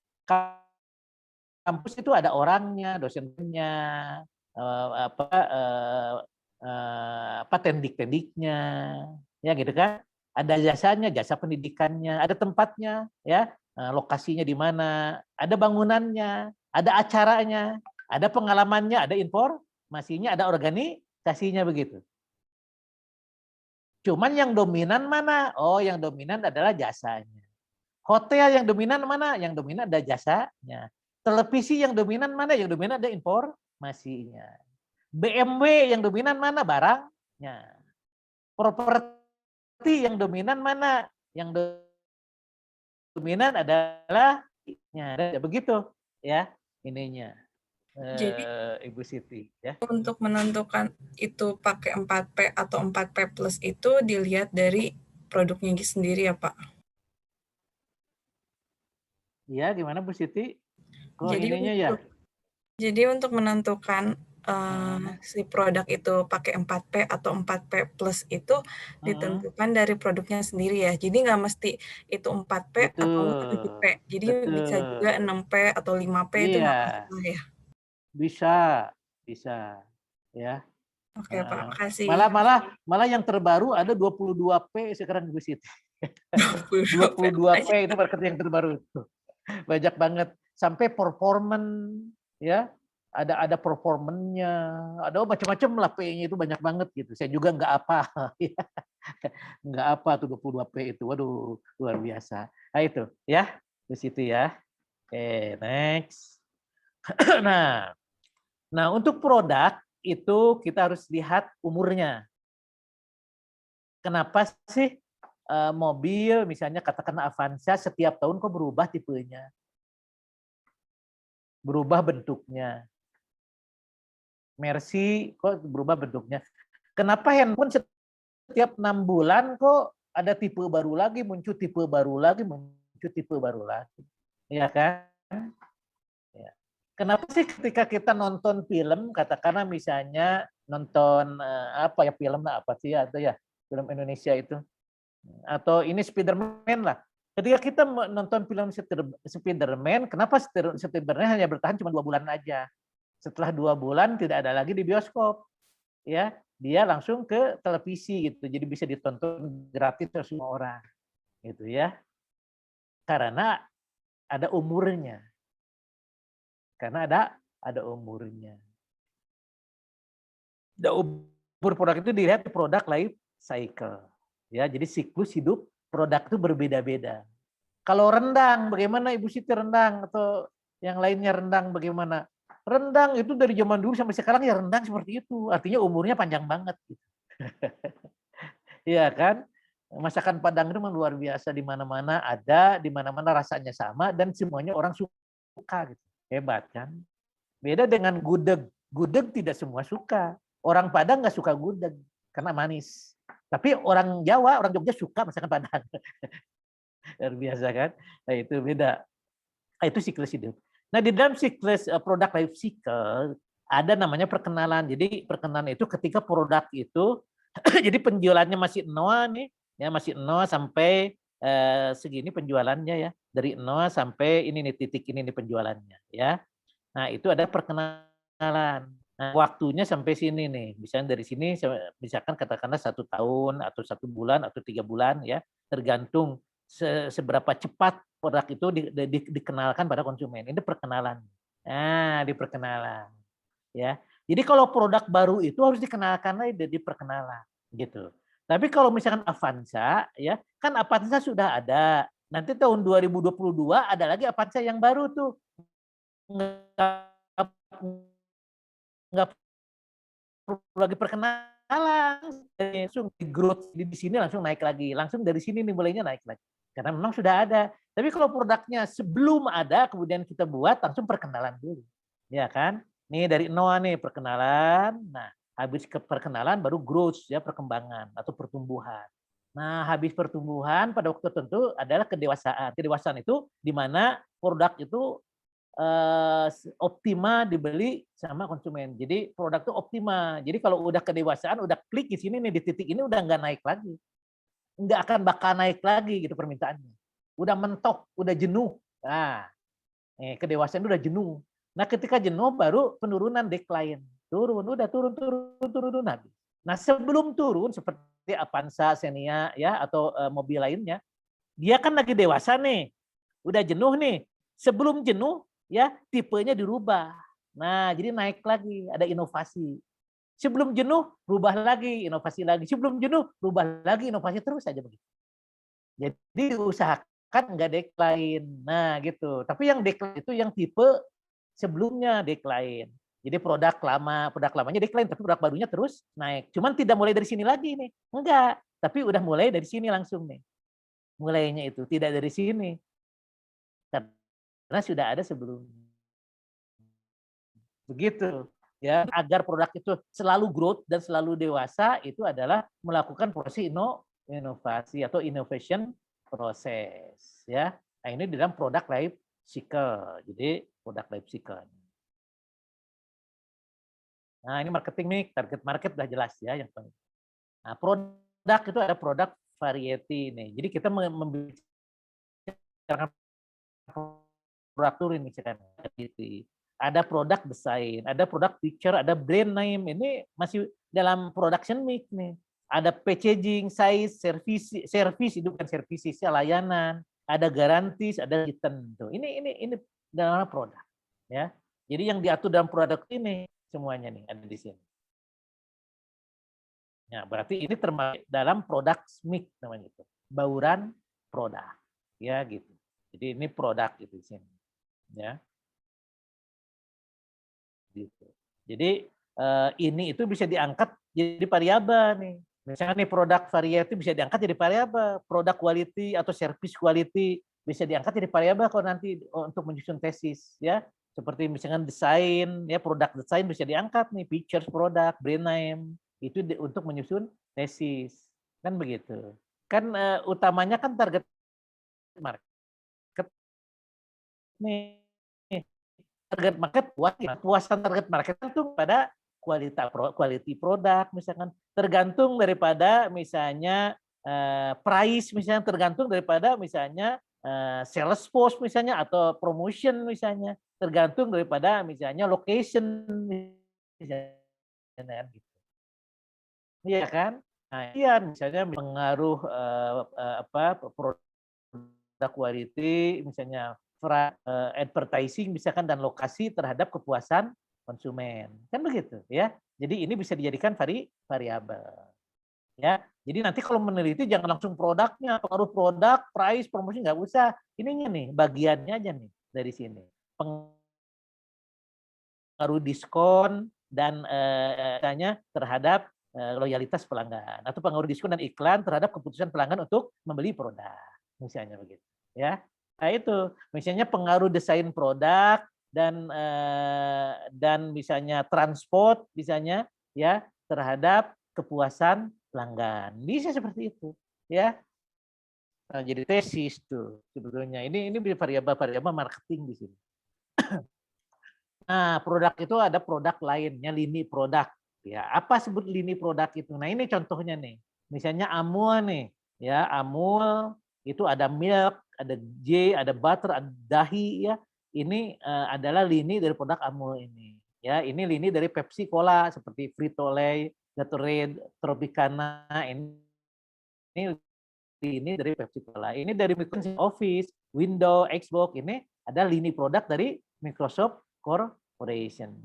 Kampus itu ada orangnya, dosennya, tendik-tendiknya, ya gitu kan. Ada jasanya, jasa pendidikannya, ada tempatnya, ya, lokasinya di mana, ada bangunannya, ada acaranya, ada pengalamannya, ada Informasinya ada organisasinya begitu. Cuman yang dominan mana? Oh, yang dominan adalah jasanya. Hotel yang dominan mana? Yang dominan ada jasanya. Televisi yang dominan mana? Yang dominan ada informasinya. BMW yang dominan mana? Barangnya. Properti yang dominan mana? Yang dominan adalah begitu ya ininya. Jadi Ibu Siti ya. untuk menentukan itu pakai 4P atau 4P plus itu dilihat dari produknya sendiri ya Pak? Iya, gimana Bu Siti? Kok Jadi ininya ya? Jadi untuk menentukan si produk itu pakai 4P atau 4P plus itu ditentukan dari produknya sendiri ya. Jadi nggak mesti itu 4P atau enggak 7P. Betul. Jadi bisa juga Betul. 6P atau 5P itu nggak Iya, masalah ya. bisa ya. Oke Pak, makasih. Malah yang terbaru ada 22P sekarang Bu Siti. 22P. 22P itu market yang terbaru itu. Banyak banget sampai performance ya. Ada performance-nya, ada macam-macam lah P-nya itu banyak banget gitu. Saya juga nggak apa. Nggak apa tuh 22P itu. Waduh, luar biasa. Nah itu ya, di situ ya. Oke, next. Nah, untuk produk itu kita harus lihat umurnya. Kenapa sih mobil misalnya katakan Avanza setiap tahun kok berubah tipenya? Berubah bentuknya. Mercy kok berubah bentuknya. Kenapa handphone setiap 6 bulan kok ada tipe baru lagi, muncul tipe baru lagi, muncul tipe baru lagi. Ya kan? Ya. Kenapa sih ketika kita nonton film, katakanlah misalnya nonton apa ya film apa sih atau ya film Indonesia itu atau ini Spider-Man lah. Ketika kita nonton film Spider-Man, kenapa Spider-Man hanya bertahan cuma 2 bulan aja? Setelah 2 bulan tidak ada lagi di bioskop, ya dia langsung ke televisi gitu, jadi bisa ditonton gratis oleh semua orang, gitu ya. Karena ada umurnya, ada umurnya. Umur produk itu dilihat produk life cycle, ya. Jadi siklus hidup produk itu berbeda-beda. Kalau rendang, bagaimana Ibu Siti rendang atau yang lainnya rendang bagaimana? Rendang itu dari zaman dulu sampai sekarang ya rendang seperti itu. Artinya umurnya panjang banget. Gitu. Iya kan? Masakan Padang itu memang luar biasa di mana-mana ada, di mana-mana rasanya sama dan semuanya orang suka gitu. Hebat kan? Beda dengan gudeg. Gudeg tidak semua suka. Orang Padang nggak suka gudeg karena manis. Tapi orang Jawa, orang Jogja suka masakan Padang. Luar biasa kan? Nah itu beda. Nah, itu siklus hidup. Nah di dalam siklus produk life cycle ada namanya perkenalan. Jadi perkenalan itu ketika produk itu jadi penjualannya masih nol nih, ya masih nol sampai segini penjualannya ya dari nol sampai ini nih titik ini nih penjualannya ya. Nah itu ada perkenalan. Nah, waktunya sampai sini nih, misalnya dari sini misalkan katakanlah 1 tahun atau 1 bulan atau 3 bulan ya, tergantung seberapa cepat produk itu dikenalkan pada konsumen. Ini perkenalan. Nah, di perkenalan. Ya. Jadi kalau produk baru itu harus dikenalkan lagi di perkenalan gitu. Tapi kalau misalkan Avanza ya, kan Avanza sudah ada. Nanti tahun 2022 ada lagi Avanza yang baru tuh. Nggak perlu lagi perkenalan, langsung di growth di sini langsung naik lagi, langsung dari sini nih mulainya naik lagi. Karena memang sudah ada. Tapi kalau produknya sebelum ada, kemudian kita buat langsung perkenalan dulu, ya kan? Nih dari Noah nih perkenalan. Nah, habis ke perkenalan baru growth ya perkembangan atau pertumbuhan. Nah, habis pertumbuhan pada waktu tertentu adalah kedewasaan. Kedewasaan itu di mana produk itu optimal dibeli sama konsumen. Jadi produk itu optimal. Jadi kalau udah kedewasaan, udah klik di sini nih di titik ini udah nggak naik lagi, nggak akan bakal naik lagi gitu permintaannya. Udah mentok, udah jenuh. Nah, kedewasaan udah jenuh. Nah ketika jenuh baru penurunan decline. Turun, udah turun habis. Nah sebelum turun seperti Avanza, Xenia ya atau mobil lainnya, dia kan lagi dewasa nih, udah jenuh nih. Sebelum jenuh ya tipenya dirubah. Nah, jadi naik lagi, ada inovasi. Sebelum jenuh, rubah lagi, inovasi lagi. Sebelum jenuh, rubah lagi, inovasi terus aja begitu. Jadi usahakan nggak decline. Nah, gitu. Tapi yang decline itu yang tipe sebelumnya decline. Jadi produk lamanya decline, tapi produk barunya terus naik. Cuman tidak mulai dari sini lagi nih. Enggak, tapi udah mulai dari sini langsung nih. Mulainya itu tidak dari sini. Karena sudah ada sebelumnya. Begitu. Ya, agar produk itu selalu growth dan selalu dewasa itu adalah melakukan proses inovasi atau innovation proses, ya. Nah, ini di dalam product life cycle. Jadi product life cycle. Nah, ini marketing nih, target market udah jelas ya yang paling. Nah, produk itu ada produk variety nih. Jadi kita membicarakan produk turin misalkan. Ada produk design, ada produk picture, ada brand name. Ini masih dalam production mix nih. Ada packaging, size, service itu bukan service, layanan, ada garantis, ada return. Tuh. Ini dalam produk, ya. Jadi yang diatur dalam produk ini semuanya nih ada di sini. Ya, berarti ini termasuk dalam produk mix namanya itu. Bauran produk. Ya, gitu. Jadi ini produk gitu di sini. Ya. Gitu. Jadi ini itu bisa diangkat jadi variabel nih. Misalnya nih produk variety bisa diangkat jadi variabel, produk quality atau service quality bisa diangkat jadi variabel kalau nanti untuk menyusun tesis ya. Seperti misalnya desain ya, produk desain bisa diangkat nih, features produk, brand name itu untuk menyusun tesis. Kan begitu. Kan utamanya kan target market nih. Target market puasan target market itu pada quality produk misalkan, tergantung daripada misalnya price, misalnya tergantung daripada misalnya sales post misalnya atau promotion misalnya, tergantung daripada misalnya location misalnya gitu. Iya kan? Nah, iya misalnya pengaruh produk quality misalnya advertising misalkan dan lokasi terhadap kepuasan konsumen. Kan begitu ya. Jadi ini bisa dijadikan variabel. Ya. Jadi nanti kalau meneliti jangan langsung produknya, pengaruh produk, price, promosi nggak usah. Ininya nih, bagiannya aja nih dari sini. Pengaruh diskon dan terhadap loyalitas pelanggan atau pengaruh diskon dan iklan terhadap keputusan pelanggan untuk membeli produk. Misalnya begitu, ya. Nah itu, misalnya pengaruh desain produk dan misalnya transport misalnya ya terhadap kepuasan pelanggan. Bisa seperti itu, ya. Nah, jadi tesis tuh sebetulnya. Ini variabel marketing di sini. Nah, produk itu ada produk lainnya, lini produk. Ya, apa sebut lini produk itu? Nah, ini contohnya nih. Misalnya Amul nih, ya Amul itu ada milk, ada J, ada butter, ada dahi ya. Ini adalah lini dari produk Amul ini. Ya, ini lini dari Pepsi Cola seperti Frito-Lay, Gatorade, Tropicana. Ini lini dari Pepsi Cola. Ini dari Microsoft Office, Windows, Xbox. Ini ada lini produk dari Microsoft Corporation.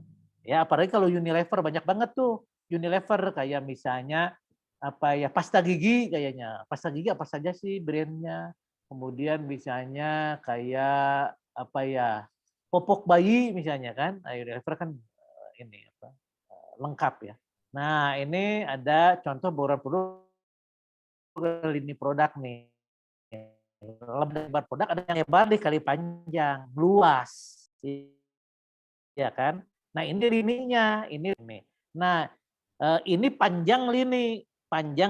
Ya, apalagi kalau Unilever banyak banget tuh. Unilever kayak misalnya apa ya, pasta gigi kayaknya. Pasta gigi apa saja sih brandnya? Kemudian misalnya kayak apa ya, popok bayi misalnya kan. Nah, Unilever kan ini apa lengkap ya. Nah, ini ada contoh bauran produk lini produk nih. Lebar produk ada yang lebar dikali panjang, luas. Ya kan? Nah, ini lininya, ini. Nah, ini panjang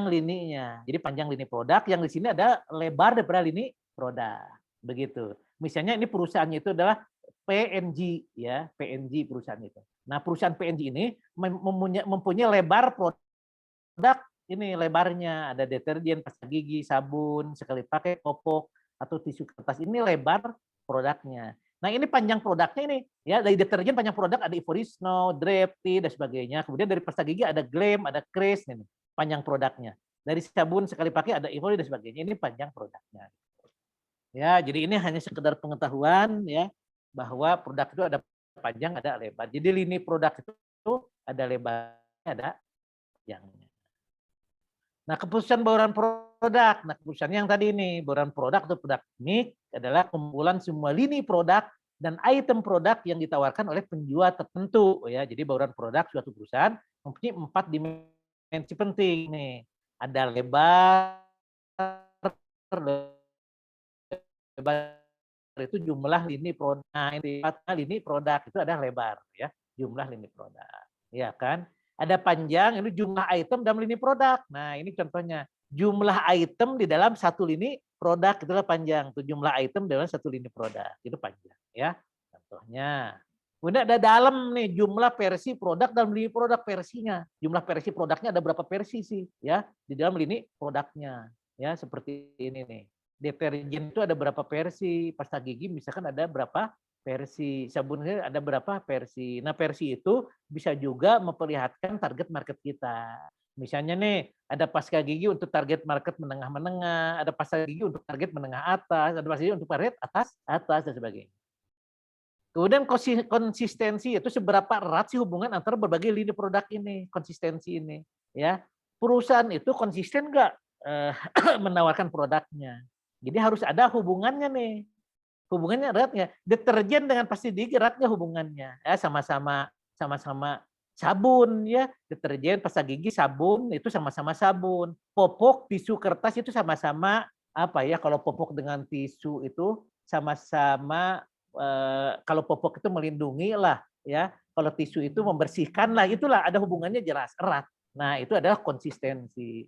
lininya. Jadi panjang lini produk yang di sini ada lebar daripada lini produk. Begitu. Misalnya ini perusahaannya itu adalah PNG ya, PNG perusahaan itu. Nah, perusahaan PNG ini mempunyai lebar produk ini lebarnya, ada deterjen, pasta gigi, sabun, sekali pakai, popok atau tisu kertas. Ini lebar produknya. Nah, ini panjang produknya ini ya, dari deterjen panjang produk ada Ivory Snow, Drepti dan sebagainya. Kemudian dari pasta gigi ada Glam, ada Kris ini panjang produknya. Dari sabun sekali pakai ada Ivory dan sebagainya. Ini panjang produknya. Ya, jadi ini hanya sekedar pengetahuan ya bahwa produk itu ada panjang, ada lebar. Jadi lini produk itu ada lebarnya, ada panjangnya. Nah, keputusan bauran produk. Nah, keputusan yang tadi ini, bauran produk atau produk mix adalah kumpulan semua lini produk dan item produk yang ditawarkan oleh penjual tertentu. Ya, jadi bauran produk suatu perusahaan mempunyai 4 dimensi penting nih. Ada lebar itu jumlah lini produk. Nah, ini lini produk itu ada lebar ya, jumlah lini produk. Ya kan? Ada panjang, ini jumlah item dalam lini produk. Nah, ini contohnya. Jumlah item di dalam satu lini produk itulah panjang. Itu jumlah item dalam satu lini produk. Itu panjang ya. Contohnya. Kemudian ada dalam nih jumlah versi produk dalam lini produk versinya. Jumlah versi produknya ada berapa versi sih ya di dalam lini produknya. Ya, seperti ini nih. Deterjen itu ada berapa versi, pasta gigi misalkan ada berapa versi, sabunnya ada berapa versi. Nah, versi itu bisa juga memperlihatkan target market kita. Misalnya nih, ada pasta gigi untuk target market menengah-menengah, ada pasta gigi untuk target menengah atas, ada pasta gigi untuk target atas dan sebagainya. Kemudian konsistensi itu seberapa erat sih hubungan antara berbagai lini produk ini, konsistensi ini, ya. Perusahaan itu konsisten nggak menawarkan produknya. Jadi harus ada hubungannya nih. Hubungannya eratnya. Deterjen dengan pasta gigi eratnya hubungannya. Ya, sama-sama sabun ya. Deterjen, pasta gigi, sabun itu sama-sama sabun. Popok, tisu kertas itu sama-sama apa ya? Kalau popok dengan tisu itu sama-sama kalau popok itu melindungi lah ya. Kalau tisu itu membersihkan lah. Itulah ada hubungannya jelas erat. Nah, itu adalah konsistensi.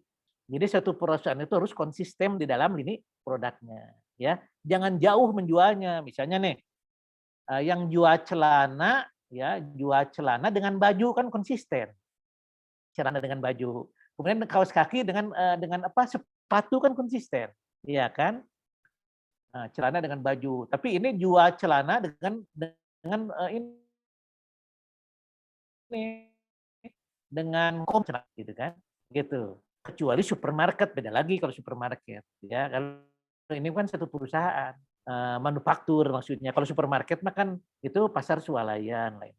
Jadi satu perusahaan itu harus konsisten di dalam lini produknya, ya. Jangan jauh menjualnya. Misalnya nih, yang jual celana, ya, jual celana dengan baju kan konsisten. Celana dengan baju. Kemudian kaos kaki dengan apa? Sepatu kan konsisten, iya kan? Nah, celana dengan baju. Tapi ini jual celana dengan ini dengan celana gitu kan, gitu. Kecuali supermarket, beda lagi kalau supermarket ya. Kalau ini kan satu perusahaan manufaktur maksudnya. Kalau supermarket mah kan itu pasar swalayan lain.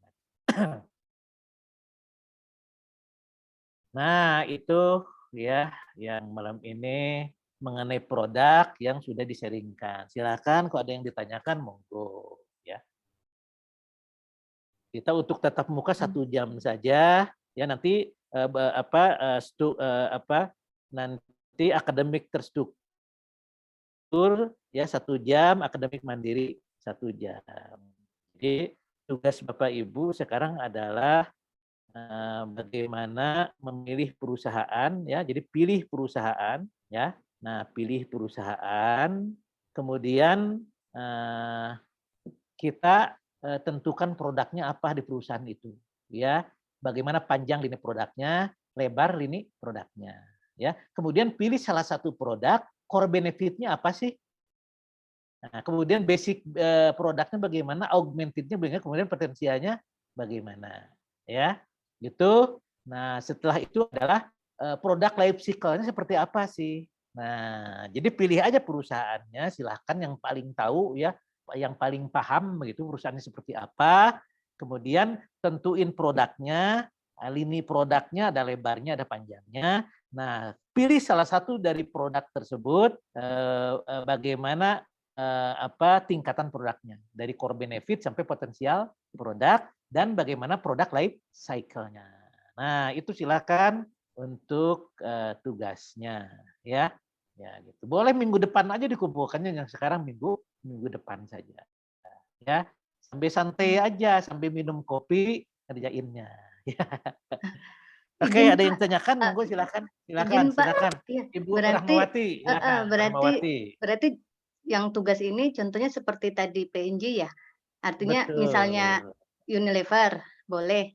Nah, itu ya yang malam ini mengenai produk yang sudah diseringkan. Silakan kalau ada yang ditanyakan monggo ya. Kita untuk tatap muka 1 jam saja ya, nanti nanti akademik terstruktur ya 1 jam, akademik mandiri 1 jam. Jadi tugas Bapak Ibu sekarang adalah bagaimana memilih perusahaan ya. Jadi pilih perusahaan ya. Nah, pilih perusahaan, kemudian kita tentukan produknya apa di perusahaan itu ya. Bagaimana panjang lini produknya, lebar lini produknya ya. Kemudian pilih salah satu produk, core benefit-nya apa sih? Nah, kemudian basic produknya bagaimana, augmented-nya bagaimana, kemudian potensialnya bagaimana ya. Gitu. Nah, setelah itu adalah produk life cycle-nya seperti apa sih? Nah, jadi pilih aja perusahaannya, silahkan yang paling tahu ya, yang paling paham begitu perusahaannya seperti apa. Kemudian tentuin produknya, lini produknya ada lebarnya, ada panjangnya. Nah, pilih salah satu dari produk tersebut, bagaimana tingkatan produknya dari core benefit sampai potensial produk dan bagaimana produk life cycle-nya. Nah, itu silakan untuk tugasnya ya. Ya gitu. Boleh minggu depan aja dikumpulkannya, yang sekarang minggu depan saja. Ya. Sampai santai aja, sampai minum kopi kerjainnya. Ya. Oke, ada yang tanyakan? Monggo silakan. Silakan. Ya, Ibu Rahmawati, silakan. berarti yang tugas ini contohnya seperti tadi PNG ya. Artinya Betul. misalnya Unilever boleh.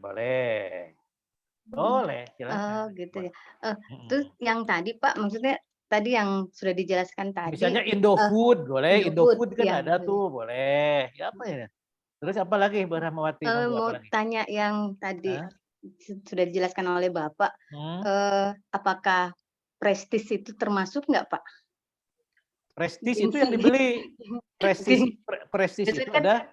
Boleh. Boleh, silakan. Oh, gitu ya. Terus yang tadi Pak, maksudnya tadi yang sudah dijelaskan tadi. Misalnya Indofood, boleh. Indofood kan ya, ada tuh, boleh. Ya apa ya? Terus apa lagi, Bu Rahmawati? Mau tanya yang tadi sudah dijelaskan oleh Bapak, apakah prestis itu termasuk nggak Pak? Prestis itu yang dibeli. Prestis itu ada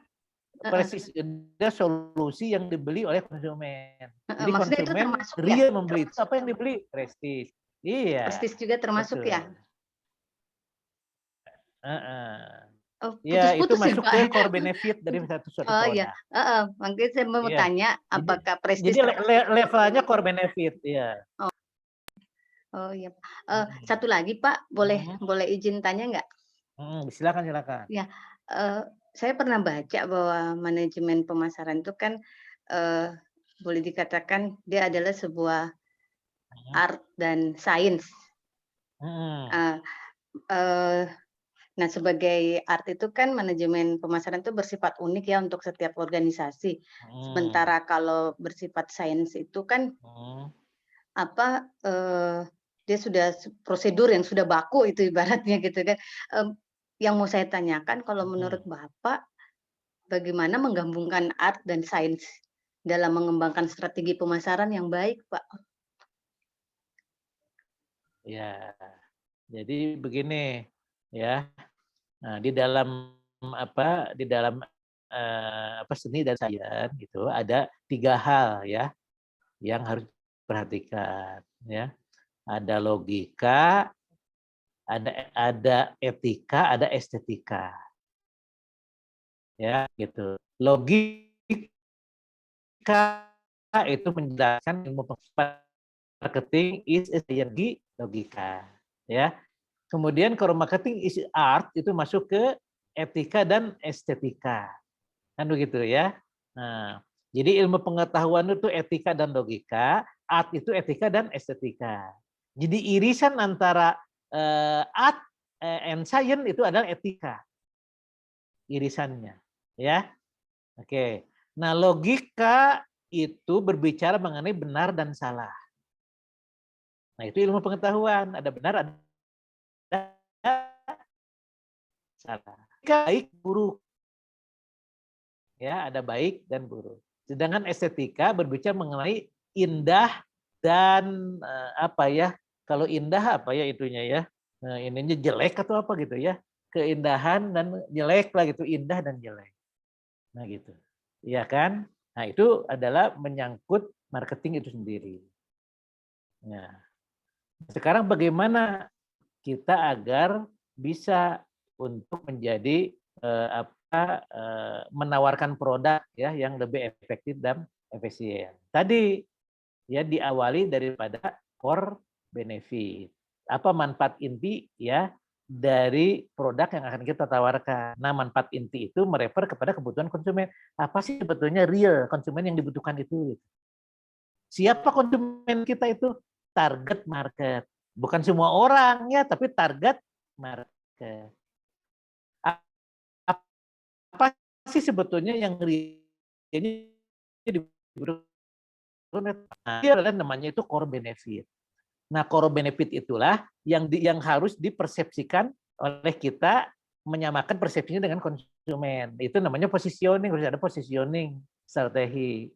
Persis ada solusi yang dibeli oleh konsumen. Jadi Maksudnya itu konsumen termasuk ya? real membeli itu apa yang dibeli? Prestis. Iya. Prestis juga termasuk betul. ya? Oh, Ya, itu putus-putus ya, masuk Pak? ke core benefit dari suatu Oh produk. iya, makanya saya mau Iya. tanya apakah Prestis Jadi levelnya core benefit, ya. Oh iya. Satu lagi Pak, boleh izin tanya nggak? Silakan. Ya, saya pernah baca bahwa manajemen pemasaran itu kan boleh dikatakan dia adalah sebuah art dan sains. Nah, sebagai art itu kan manajemen pemasaran itu bersifat unik ya untuk setiap organisasi. Sementara kalau bersifat sains itu kan dia sudah prosedur yang sudah baku itu ibaratnya gitu kan. Yang mau saya tanyakan kalau menurut Bapak bagaimana menggabungkan art dan sains dalam mengembangkan strategi pemasaran yang baik, Pak? Ya. Jadi begini ya. Nah, di dalam seni dan sains gitu ada 3 hal ya yang harus diperhatikan ya. Ada logika, ada etika, ada estetika. Ya, gitu. Logika itu menjelaskan ilmu marketing is energi logika ya. Kemudian kalau marketing is art itu masuk ke etika dan estetika. Kan begitu ya. Nah, jadi ilmu pengetahuan itu etika dan logika, art itu etika dan estetika. Jadi irisan antara art and science itu adalah etika. Irisannya, ya. Oke. Nah, logika itu berbicara mengenai benar dan salah. Nah, itu ilmu pengetahuan, ada benar ada salah. Baik buruk. Ya, ada baik dan buruk. Sedangkan estetika berbicara mengenai indah dan kalau indah apa ya itunya ya. Nah, ininya jelek atau apa gitu ya. Keindahan dan jelek lah gitu, indah dan jelek. Nah, gitu. Iya kan? Nah, itu adalah menyangkut marketing itu sendiri. Nah, sekarang bagaimana kita agar bisa untuk menjadi menawarkan produk ya yang lebih efektif dan efisien. Tadi ya diawali daripada core benefit. Apa manfaat inti ya dari produk yang akan kita tawarkan. Nah, manfaat inti itu merefer kepada kebutuhan konsumen. Apa sih sebetulnya real konsumen yang dibutuhkan itu? Siapa konsumen kita itu? Target market. Bukan semua orang ya, tapi target market. Apa sih sebetulnya yang ini dia adalah namanya itu core benefit. Nah, core benefit itulah yang harus dipersepsikan oleh kita, menyamakan persepsinya dengan konsumen. Itu namanya positioning, harus ada positioning strategi.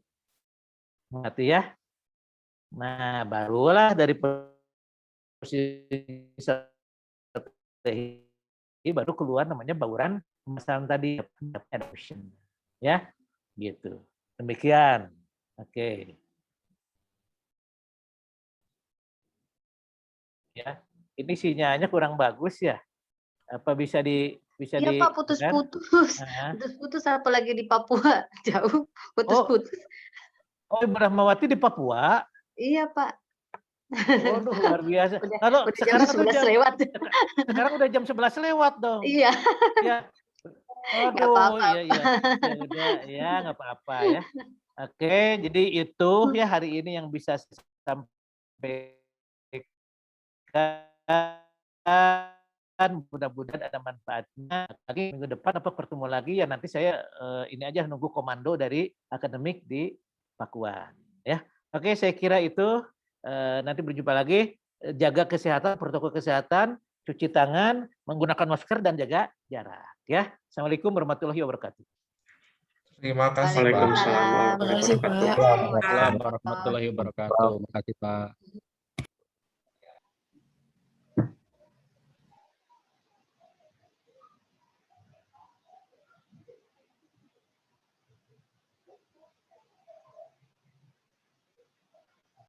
Ngerti ya? Nah, barulah dari posisi strategi baru keluar namanya bauran pemasaran tadi, adoption. Ya, gitu. Demikian. Oke. Ya, ini sinyalnya kurang bagus ya. Apa bisa Iya Pak, putus-putus. Putus-putus apalagi di Papua, jauh, putus-putus. Oh, Brahmawati di Papua? Iya Pak. Waduh, luar biasa. Kalau udah sekarang jam 11 lewat. Sekarang udah jam 11 lewat dong. Iya. Ya. Aduh, iya. Ya udah, ya nggak apa-apa ya. Oke, jadi itu ya hari ini yang bisa saya sampaikan. Mudah-mudahan ada manfaatnya. Lagi minggu depan bertemu lagi ya, nanti saya ini aja nunggu komando dari akademik di Pakuan ya. Oke, saya kira itu nanti berjumpa lagi. Jaga kesehatan, protokol kesehatan, cuci tangan, menggunakan masker dan jaga jarak ya. Assalamualaikum warahmatullahi wabarakatuh. Terima kasih, Pak. Terima kasih, Pak. Waalaikumsalam warahmatullahi wabarakatuh. Terima kasih, Pak.